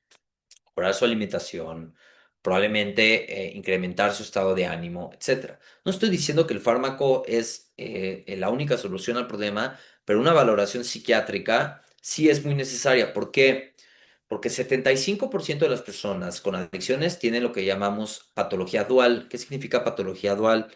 mejorar su alimentación, probablemente incrementar su estado de ánimo, etcétera. No estoy diciendo que el fármaco es la única solución al problema, pero una valoración psiquiátrica sí es muy necesaria. ¿Por qué? Porque 75% de las personas con adicciones tienen lo que llamamos patología dual. ¿Qué significa patología dual?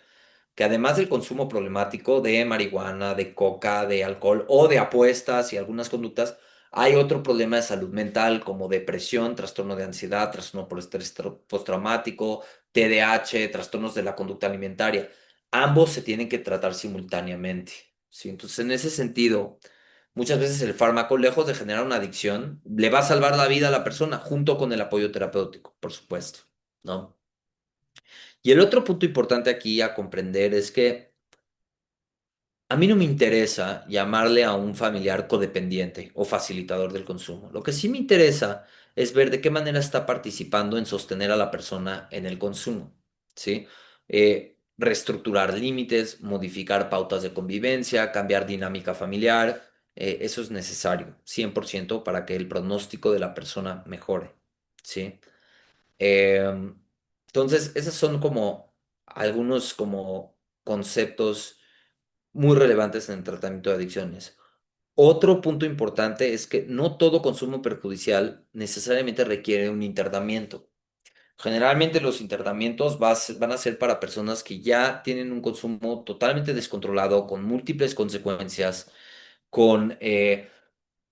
Que además del consumo problemático de marihuana, de coca, de alcohol o de apuestas y algunas conductas, hay otro problema de salud mental como depresión, trastorno de ansiedad, trastorno por estrés postraumático, TDAH, trastornos de la conducta alimentaria. Ambos se tienen que tratar simultáneamente, ¿sí? Entonces, en ese sentido, muchas veces el fármaco, lejos de generar una adicción, le va a salvar la vida a la persona junto con el apoyo terapéutico, por supuesto, ¿no? Y el otro punto importante aquí a comprender es que a mí no me interesa llamarle a un familiar codependiente o facilitador del consumo. Lo que sí me interesa es ver de qué manera está participando en sostener a la persona en el consumo, ¿sí? Reestructurar límites, modificar pautas de convivencia, cambiar dinámica familiar, eso es necesario, 100% para que el pronóstico de la persona mejore, ¿sí? Em, entonces, esos son como algunos como conceptos muy relevantes en el tratamiento de adicciones. Otro punto importante es que no todo consumo perjudicial necesariamente requiere un internamiento. Generalmente los internamientos van a ser para personas que ya tienen un consumo totalmente descontrolado, con múltiples consecuencias, con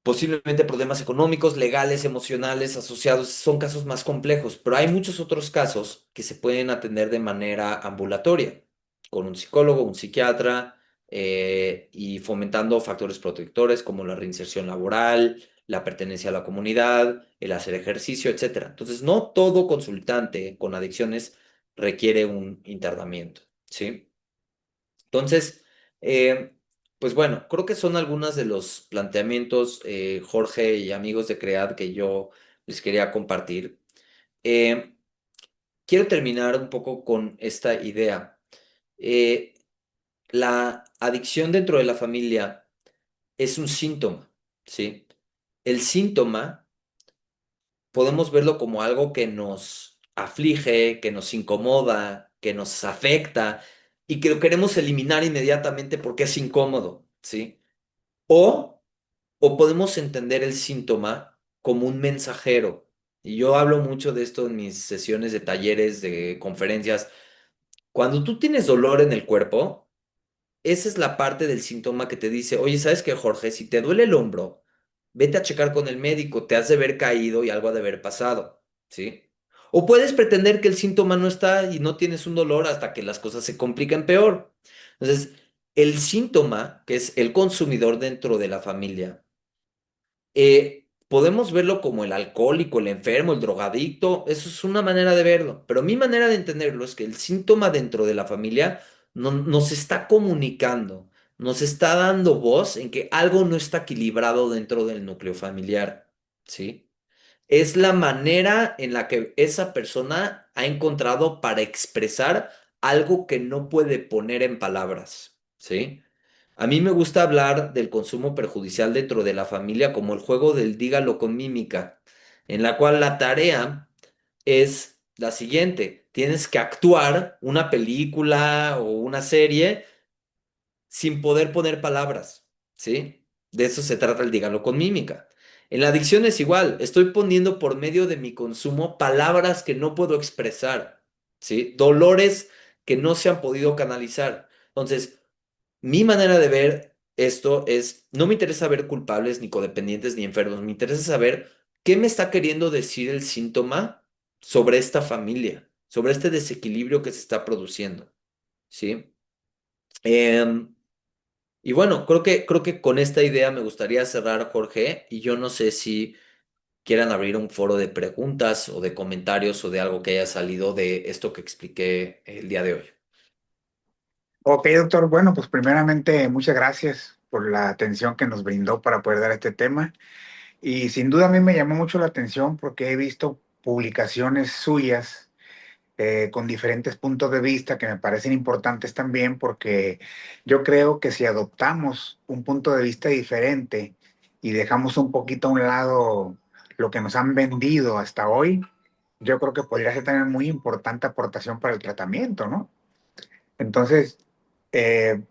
posiblemente problemas económicos, legales, emocionales asociados. Son casos más complejos, pero hay muchos otros casos que se pueden atender de manera ambulatoria, con un psicólogo, un psiquiatra, y fomentando factores protectores como la reinserción laboral, la pertenencia a la comunidad, el hacer ejercicio, etcétera. Entonces, no todo consultante con adicciones requiere un internamiento, ¿sí? Entonces, eh, pues bueno, creo que son algunos de los planteamientos, Jorge y amigos de CREAD, que yo les quería compartir. Eh, Quiero terminar un poco con esta idea. Eh, la adicción dentro de la familia es un síntoma, ¿sí? El síntoma podemos verlo como algo que nos aflige, que nos incomoda, que nos afecta y que lo queremos eliminar inmediatamente porque es incómodo, ¿sí? O, o podemos entender el síntoma como un mensajero. Y yo hablo mucho de esto en mis sesiones de talleres, de conferencias. Cuando tú tienes dolor en el cuerpo, esa es la parte del síntoma que te dice, oye, ¿sabes qué, Jorge? Si te duele el hombro, vete a checar con el médico, te has de haber caído y algo ha de haber pasado, ¿sí? O puedes pretender que el síntoma no está y no tienes un dolor hasta que las cosas se complican peor. Entonces, el síntoma, que es el consumidor dentro de la familia, podemos verlo como el alcohólico, el enfermo, el drogadicto, eso es una manera de verlo, pero mi manera de entenderlo es que el síntoma dentro de la familia nos está comunicando, nos está dando voz en que algo no está equilibrado dentro del núcleo familiar, ¿sí? Es la manera en la que esa persona ha encontrado para expresar algo que no puede poner en palabras, ¿sí? A mí me gusta hablar del consumo perjudicial dentro de la familia como el juego del dígalo con mímica, en la cual la tarea es la siguiente: tienes que actuar una película o una serie sin poder poner palabras, ¿sí? De eso se trata el dígalo con mímica. En la adicción es igual, estoy poniendo por medio de mi consumo palabras que no puedo expresar, ¿sí? Dolores que no se han podido canalizar. Entonces, mi manera de ver esto es, no me interesa ver culpables, ni codependientes, ni enfermos, me interesa saber qué me está queriendo decir el síntoma sobre esta familia, sobre este desequilibrio que se está produciendo, ¿sí? Em, y bueno, creo que con esta idea me gustaría cerrar, Jorge, y yo no sé si quieran abrir un foro de preguntas o de comentarios o de algo que haya salido de esto que expliqué el día de hoy. Ok, doctor. Bueno, pues primeramente muchas gracias por la atención que nos brindó para poder dar este tema. Y sin duda a mí me llamó mucho la atención porque he visto publicaciones suyas con diferentes puntos de vista que me parecen importantes también porque yo creo que si adoptamos un punto de vista diferente y dejamos un poquito a un lado lo que nos han vendido hasta hoy, yo creo que podría ser también muy importante aportación para el tratamiento, ¿no? Entonces, eh,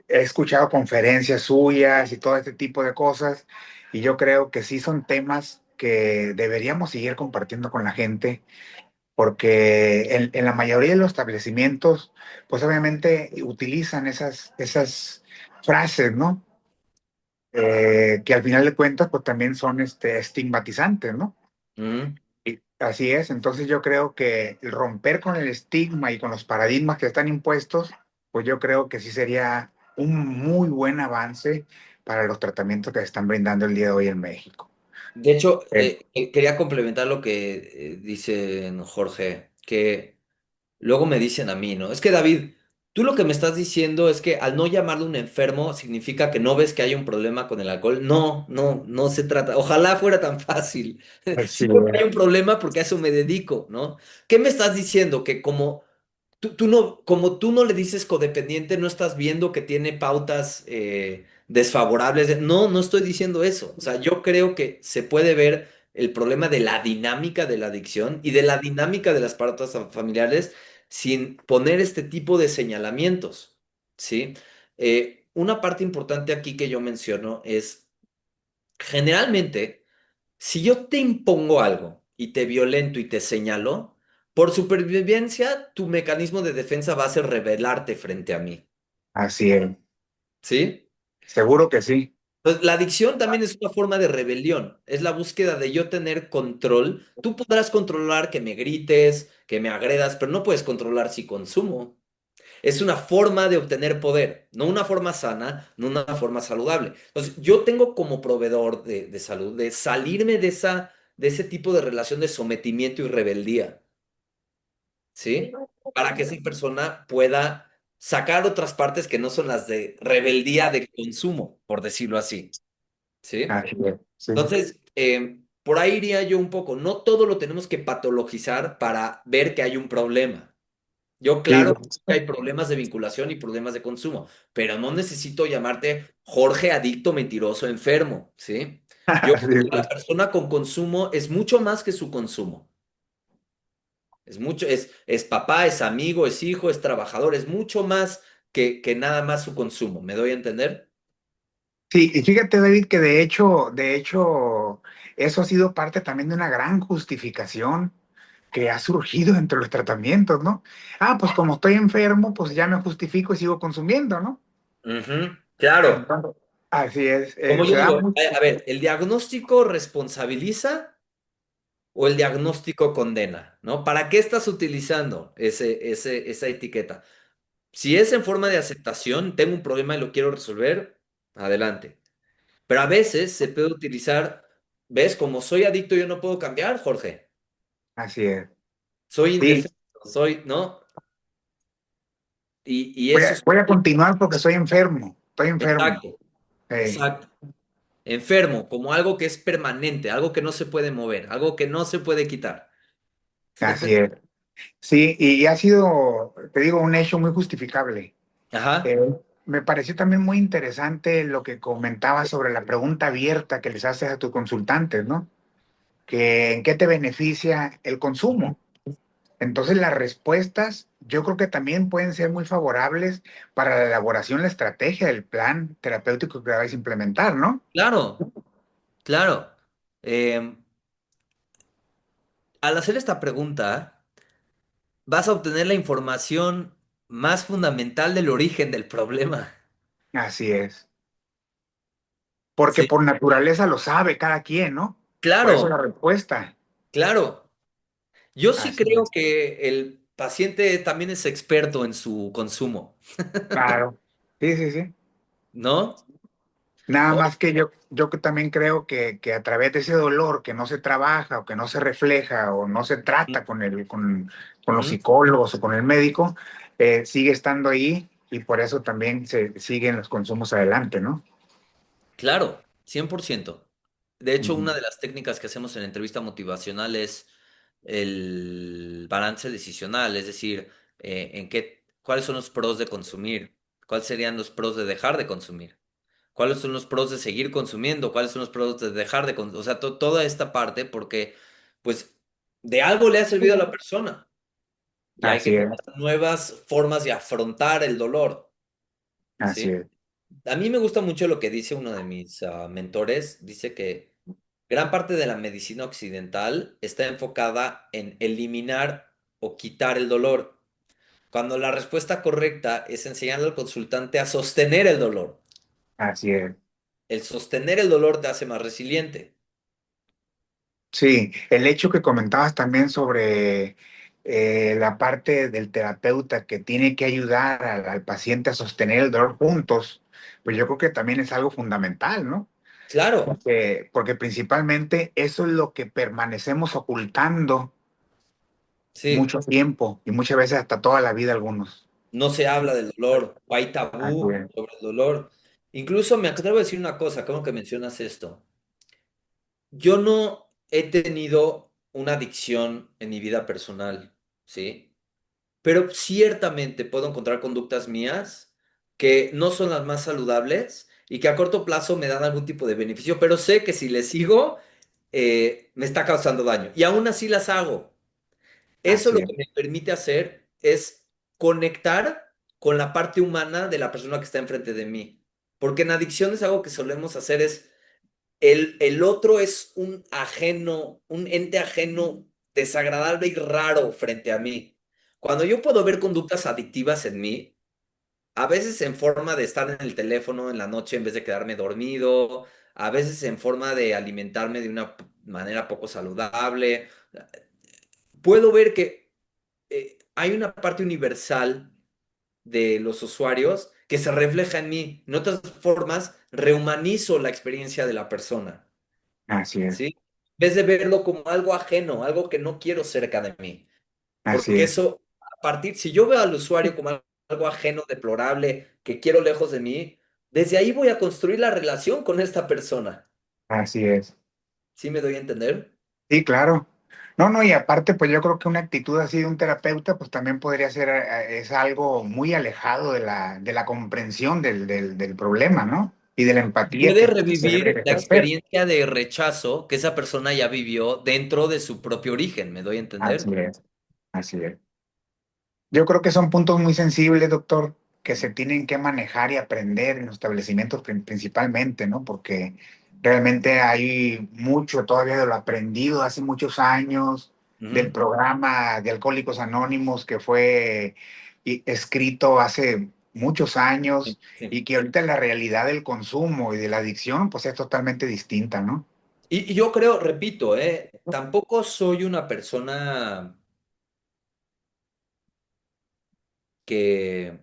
he escuchado conferencias suyas y todo este tipo de cosas, y yo creo que sí son temas que deberíamos seguir compartiendo con la gente, porque en la mayoría de los establecimientos, pues obviamente utilizan esas frases, ¿no? Que al final de cuentas, pues también son estigmatizantes, ¿no? Mm. Y así es, entonces yo creo que el romper con el estigma y con los paradigmas que están impuestos, pues yo creo que sí sería un muy buen avance para los tratamientos que se están brindando el día de hoy en México. De hecho, Eh, quería complementar lo que dice Jorge, que luego me dicen a mí, ¿no? Es que David, tú lo que me estás diciendo es que al no llamarlo un enfermo significa que no ves que hay un problema con el alcohol. No, no, no se trata. Ojalá fuera tan fácil. así Sí veo que hay un es, problema porque a eso me dedico, ¿no? ¿Qué me estás diciendo? Que como tú no, como tú no le dices codependiente, no estás viendo que tiene pautas desfavorables. No, no estoy diciendo eso. O sea, yo creo que se puede ver el problema de la dinámica de la adicción y de la dinámica de las pautas familiares sin poner este tipo de señalamientos, ¿sí? Una parte importante aquí que yo menciono es, generalmente, si yo te impongo algo y te violento y te señalo, por supervivencia, tu mecanismo de defensa va a ser rebelarte frente a mí, así es, ¿sí? seguro que sí, Entonces, la adicción también es una forma de rebelión, es la búsqueda de yo tener control. Tú podrás controlar que me grites, que me agredas, pero no puedes controlar si consumo. Es una forma de obtener poder, no una forma sana, no una forma saludable. Entonces, yo tengo como proveedor de salud de salirme de ese tipo de relación de sometimiento y rebeldía, ¿sí? Para que esa persona pueda sacar otras partes que no son las de rebeldía de consumo, por decirlo así, ¿sí? así es, sí, Entonces, por ahí iría yo un poco. No todo lo tenemos que patologizar para ver que hay un problema. Yo, sí, claro que hay problemas de vinculación y problemas de consumo, pero no necesito llamarte Jorge adicto, mentiroso, enfermo, ¿sí? Yo así creo que la es. persona con consumo es mucho más que su consumo. Es mucho, es papá, es amigo, es hijo, es trabajador, es mucho más que nada más su consumo. ¿Me doy a entender? Sí, y fíjate, David, que de hecho, eso ha sido parte también de una gran justificación que ha surgido entre los tratamientos, ¿no? Ah, pues como estoy enfermo, pues ya me justifico y sigo consumiendo, ¿no? Ujú, claro. Entonces, así es, Como yo se da digo, mucho, a ver, ¿el diagnóstico responsabiliza o el diagnóstico condena? ¿No? ¿Para qué estás utilizando esa etiqueta? Si es en forma de aceptación, tengo un problema y lo quiero resolver, adelante. Pero a veces se puede utilizar, ¿ves? Como soy adicto, yo no puedo cambiar, Jorge. así es. Soy Sí, indefenso, soy, ¿no? Y voy eso a, es... voy a continuar porque estoy enfermo. Exacto, Eh, exacto. Enfermo, como algo que es permanente, algo que no se puede mover, algo que no se puede quitar. así es. Sí, y ha sido, te digo, un hecho muy justificable. Ajá, Eh, Me pareció también muy interesante lo que comentabas sobre la pregunta abierta que les haces a tus consultantes, ¿no? Que en qué te beneficia el consumo. Entonces las respuestas yo creo que también pueden ser muy favorables para la elaboración, la estrategia del plan terapéutico que vais a implementar, ¿no? claro, claro. Eh, Al hacer esta pregunta, vas a obtener la información más fundamental del origen del problema. Así es. Porque Sí, por naturaleza lo sabe cada quien, ¿no? Por eso claro, la respuesta. claro. Yo sí Así creo es. que el paciente también es experto en su consumo, Claro. Sí, sí, sí. ¿no? Nada ¿no? más que yo que también creo que a través de ese dolor que no se trabaja o que no se refleja o no se trata con los Ujú. psicólogos o con el médico, sigue estando ahí y por eso también se siguen los consumos adelante, ¿no? Claro, 100%. De hecho, Ujú. una de las técnicas que hacemos en la entrevista motivacional es el balance decisional, es decir, cuáles son los pros de consumir, cuáles serían los pros de dejar de consumir, cuáles son los pros de seguir consumiendo, cuáles son los pros de dejar de consumir, o sea, toda esta parte, porque pues de algo le ha servido a la persona y hay que Así es, encontrar nuevas formas de afrontar el dolor, así ¿sí? es, A mí me gusta mucho lo que dice uno de mis mentores. Dice que gran parte de la medicina occidental está enfocada en eliminar o quitar el dolor, cuando la respuesta correcta es enseñarle al consultante a sostener el dolor. así es. El sostener el dolor te hace más resiliente. Sí, el hecho que comentabas también sobre la parte del terapeuta que tiene que ayudar al paciente a sostener el dolor juntos, pues yo creo que también es algo fundamental, ¿no? Claro, Porque principalmente eso es lo que permanecemos ocultando sí, mucho tiempo y muchas veces hasta toda la vida algunos. no se habla del dolor, o hay Así tabú es. sobre el dolor. Incluso me atrevo a decir una cosa, como que mencionas esto. Yo no he tenido una adicción en mi vida personal, ¿sí? Pero ciertamente puedo encontrar conductas mías que no son las más saludables y que a corto plazo me dan algún tipo de beneficio, pero sé que si les sigo, me está causando daño. Y aún así las hago. Eso Así lo es, que me permite hacer es conectar con la parte humana de la persona que está enfrente de mí. Porque en adicciones algo que solemos hacer es el otro es un ajeno, un ente ajeno, desagradable y raro frente a mí. Cuando yo puedo ver conductas adictivas en mí, a veces en forma de estar en el teléfono en la noche en vez de quedarme dormido, a veces en forma de alimentarme de una manera poco saludable, puedo ver que hay una parte universal de los usuarios que se refleja en mí. En otras formas, rehumanizo la experiencia de la persona. así es, ¿Sí? En vez de verlo como algo ajeno, algo que no quiero cerca de mí. así Porque es, eso, si yo veo al usuario como algo ajeno, deplorable, que quiero lejos de mí, desde ahí voy a construir la relación con esta persona. así es. ¿Sí me doy a entender? Sí, claro. No, no, y aparte, pues yo creo que una actitud así de un terapeuta, pues también podría ser, es algo muy alejado de la comprensión del problema, ¿no? Y de la empatía Puede que se debe revivir de la ejercer. experiencia de rechazo que esa persona ya vivió dentro de su propio origen. ¿Me doy a Así entender? es, así es. Yo creo que son puntos muy sensibles, doctor, que se tienen que manejar y aprender en los establecimientos principalmente, ¿no? Porque realmente hay mucho todavía de lo aprendido hace muchos años del Ujú. programa de Alcohólicos Anónimos que fue escrito hace muchos Sí, años sí. y que ahorita la realidad del consumo y de la adicción pues es totalmente distinta, ¿no? Y yo creo, repito, tampoco soy una persona que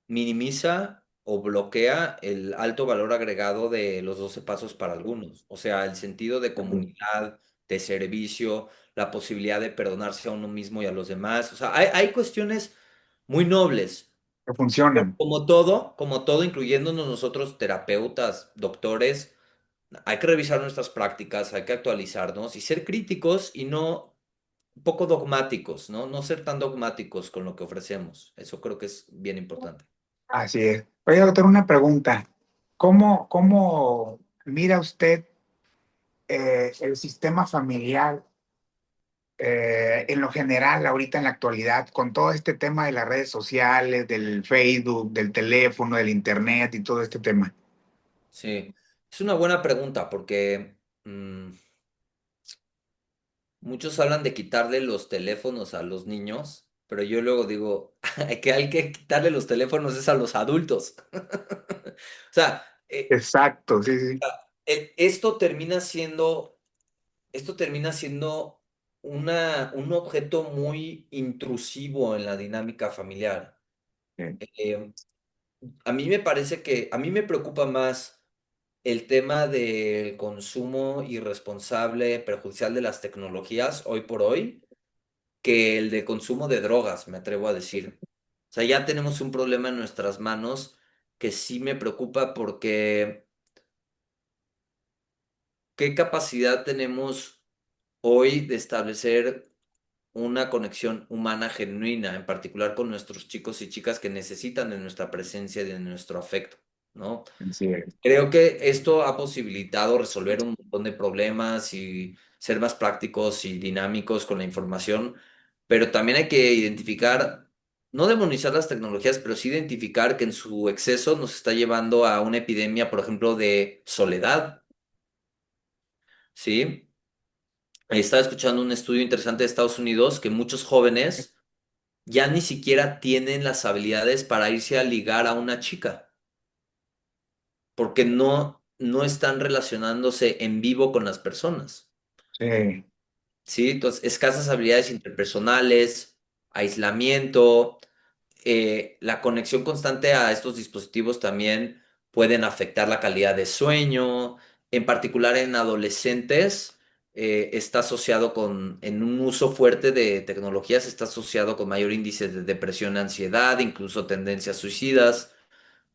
minimiza o bloquea el alto valor agregado de los 12 pasos para algunos. O sea, el sentido de comunidad, de servicio, la posibilidad de perdonarse a uno mismo y a los demás. O sea, hay cuestiones muy nobles. Que funcionan. Como todo, incluyéndonos nosotros, terapeutas, doctores, hay que revisar nuestras prácticas, hay que actualizarnos y ser críticos y no poco dogmáticos, ¿no? No ser tan dogmáticos con lo que ofrecemos. Eso creo que es bien importante. Así es. Oye, doctor, una pregunta. ¿Cómo mira usted el sistema familiar en lo general ahorita en la actualidad con todo este tema de las redes sociales, del Facebook, del teléfono, del internet y todo este tema? Sí, es una buena pregunta porque muchos hablan de quitarle los teléfonos a los niños, pero yo luego digo que hay que quitarle los teléfonos es a los adultos. O sea, Exacto, sí, sí, esto termina siendo un objeto muy intrusivo en la dinámica familiar. sí, A mí me parece que, a mí me preocupa más el tema del consumo irresponsable, perjudicial de las tecnologías hoy por hoy que el de consumo de drogas, me atrevo a decir. O sea, ya tenemos un problema en nuestras manos que sí me preocupa porque ¿qué capacidad tenemos hoy de establecer una conexión humana genuina, en particular con nuestros chicos y chicas que necesitan de nuestra presencia y de nuestro afecto, ¿no? Así es. Creo que esto ha posibilitado resolver un montón de problemas y ser más prácticos y dinámicos con la información, pero también hay que identificar, no demonizar las tecnologías, pero sí identificar que en su exceso nos está llevando a una epidemia, por ejemplo, de soledad, ¿sí? Estaba escuchando un estudio interesante de Estados Unidos que muchos jóvenes ya ni siquiera tienen las habilidades para irse a ligar a una chica, porque no están relacionándose en vivo con las personas, Sí, ¿sí? Entonces, escasas habilidades interpersonales, aislamiento, la conexión constante a estos dispositivos también pueden afectar la calidad de sueño, en particular en adolescentes. Está asociado en un uso fuerte de tecnologías, está asociado con mayor índice de depresión, ansiedad, incluso tendencias suicidas.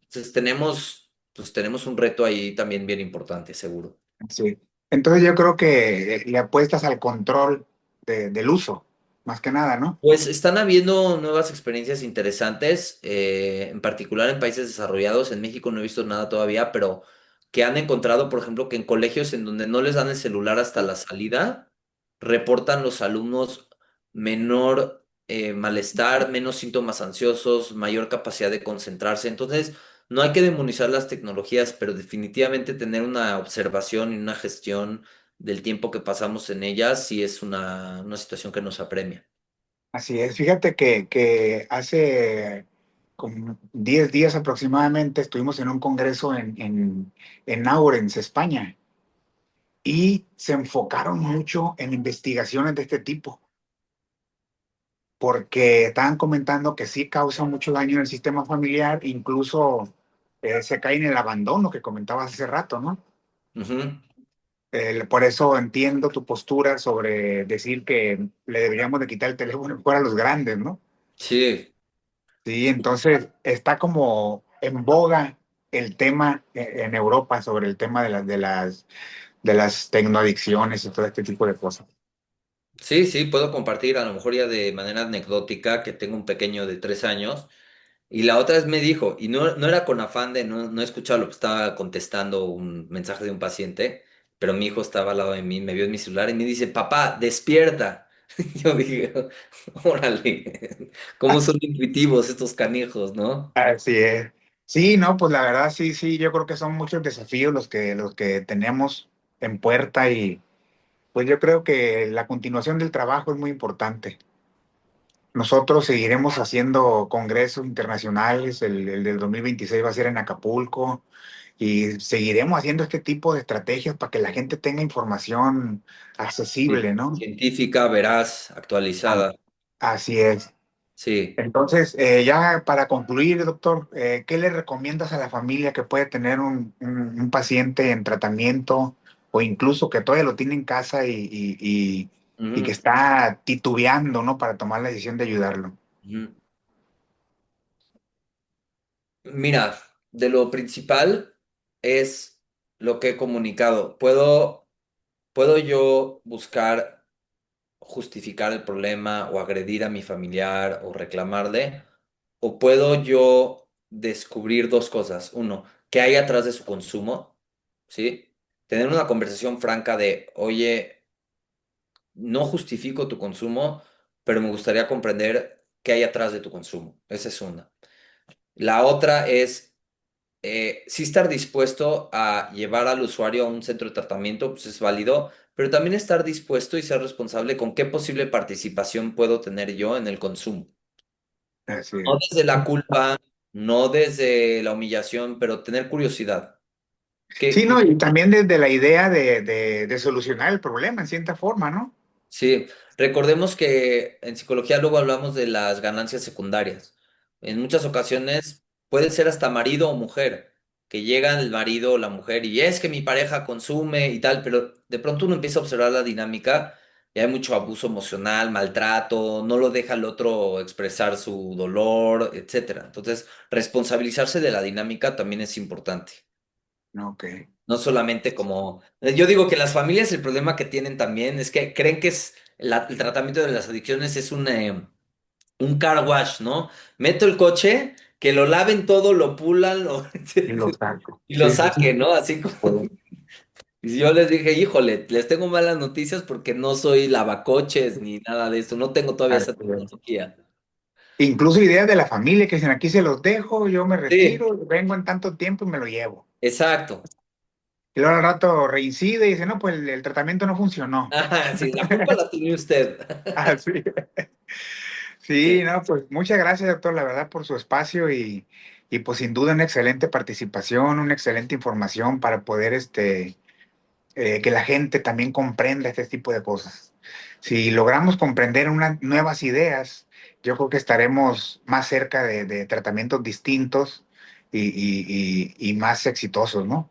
Entonces tenemos un reto ahí también bien importante, seguro. sí. Entonces yo creo que le apuestas al control del uso, más que nada, ¿no? Pues están habiendo nuevas experiencias interesantes, en particular en países desarrollados. En México no he visto nada todavía, pero que han encontrado, por ejemplo, que en colegios en donde no les dan el celular hasta la salida, reportan los alumnos menor malestar, menos síntomas ansiosos, mayor capacidad de concentrarse. Entonces, no hay que demonizar las tecnologías, pero definitivamente tener una observación y una gestión del tiempo que pasamos en ellas sí es una situación que nos apremia. Así es. Fíjate que hace como 10 días aproximadamente estuvimos en un congreso en Ourense, España, y se enfocaron mucho en investigaciones de este tipo, porque estaban comentando que sí causa mucho daño en el sistema familiar, incluso se cae en el abandono que comentabas hace rato, ¿no? Ujú. Por eso entiendo tu postura sobre decir que le deberíamos de quitar el teléfono fuera a los grandes, ¿no? Sí, Sí, entonces está como en boga el tema en Europa sobre el tema de las tecnoadicciones y todo este tipo de cosas. sí, sí, puedo compartir a lo mejor ya de manera anecdótica que tengo un pequeño de 3 años y la otra vez me dijo, y no era con afán de no escuchar lo que estaba contestando un mensaje de un paciente, pero mi hijo estaba al lado de mí, me vio en mi celular y me dice, papá, despierta. Yo dije, órale, cómo son intuitivos estos canijos, ¿no? Así es. Sí, no, pues la verdad sí, sí, yo creo que son muchos desafíos los que tenemos en puerta y pues yo creo que la continuación del trabajo es muy importante. Nosotros seguiremos haciendo congresos internacionales, el del 2026 va a ser en Acapulco y seguiremos haciendo este tipo de estrategias para que la gente tenga información Sí. accesible, ¿no? Científica, veraz, Ah, actualizada. así es. Sí. Entonces, ya para concluir, doctor, ¿qué le recomiendas a la familia que puede tener un paciente en tratamiento o incluso que todavía lo tiene en casa y que Ujú, está titubeando, ¿no? Para tomar la decisión de ayudarlo? ujú. Mira, de lo principal es lo que he comunicado. ¿Puedo yo buscar justificar el problema o agredir a mi familiar o reclamarle? ¿O puedo yo descubrir dos cosas? Uno, ¿qué hay atrás de su consumo? ¿Sí? Tener una conversación franca de, oye, no justifico tu consumo, pero me gustaría comprender qué hay atrás de tu consumo. Esa es una. La otra es sí estar dispuesto a llevar al usuario a un centro de tratamiento, pues es válido, pero también estar dispuesto y ser responsable con qué posible participación puedo tener yo en el consumo. Así No es. desde la culpa, no desde la humillación, pero tener curiosidad. Sí, ¿Qué, no, y también desde la idea de solucionar el problema en cierta forma, ¿no? Sí, recordemos que en psicología luego hablamos de las ganancias secundarias. En muchas ocasiones puede ser hasta marido o mujer que llega el marido o la mujer y es que mi pareja consume y tal, pero de pronto uno empieza a observar la dinámica y hay mucho abuso emocional, maltrato, no lo deja el otro expresar su dolor, etcétera. Entonces, responsabilizarse de la dinámica también es importante. Ok. No solamente como, yo digo que las familias el problema que tienen también es que creen que es el tratamiento de las adicciones es un car wash, ¿no? Meto el coche, que lo laven todo, lo pulan, Y lo saco. y lo Sí, sí, sí. saquen, ¿no? Así como, Pues, y yo les dije, híjole, les tengo malas noticias porque no soy lavacoches ni nada de esto, no tengo todavía así esa es. tecnología. Incluso ideas de la familia que dicen aquí se los dejo, yo me Sí, retiro, vengo en tanto tiempo y me lo llevo. exacto. Y luego al rato reincide y dice, no, pues el tratamiento no funcionó. Ajá, sí, la culpa la tiene usted. Así. Sí, Sí. no, pues muchas gracias, doctor, la verdad, por su espacio y pues sin duda una excelente participación, una excelente información para poder que la gente también comprenda este tipo de cosas. Si logramos comprender unas nuevas ideas, yo creo que estaremos más cerca de tratamientos distintos y más exitosos, ¿no?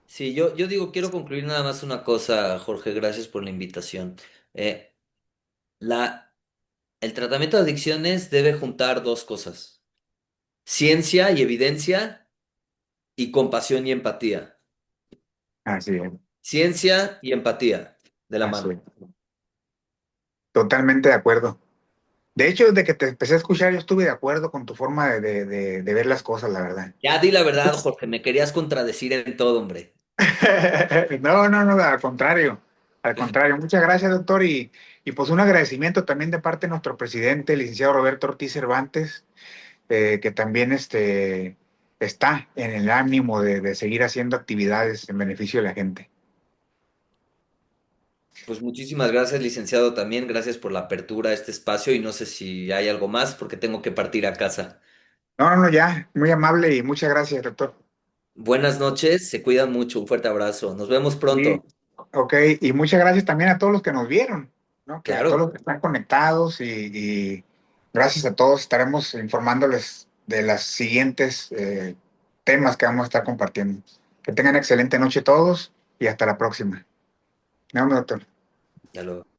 Sí, yo digo, quiero concluir nada más una cosa, Jorge, gracias por la invitación. Eh, la, el tratamiento de adicciones debe juntar dos cosas, ciencia y evidencia y compasión y empatía. Así es, Ciencia y empatía de la así mano. es. Totalmente de acuerdo. De hecho, desde que te empecé a escuchar, yo estuve de acuerdo con tu forma de ver las cosas, la verdad. Ya di la verdad, Jorge, me querías contradecir en todo, hombre. No, no, no, al contrario, al contrario. Muchas gracias, doctor, y pues un agradecimiento también de parte de nuestro presidente, el licenciado Roberto Ortiz Cervantes, que también está en el ánimo de seguir haciendo actividades en beneficio de la gente. Pues muchísimas gracias, licenciado, también. Gracias por la apertura a este espacio y no sé si hay algo más porque tengo que partir a casa. No, no, no, ya, muy amable y muchas gracias, doctor. Buenas noches, se cuidan mucho, un fuerte abrazo. Nos vemos Y, pronto. ok, y muchas gracias también a todos los que nos vieron, ¿no? Que a todos Claro, los que están conectados y gracias a todos estaremos informándoles de las siguientes temas que vamos a estar compartiendo. Que tengan excelente noche todos y hasta la próxima. Nos vemos, doctor. ya lo.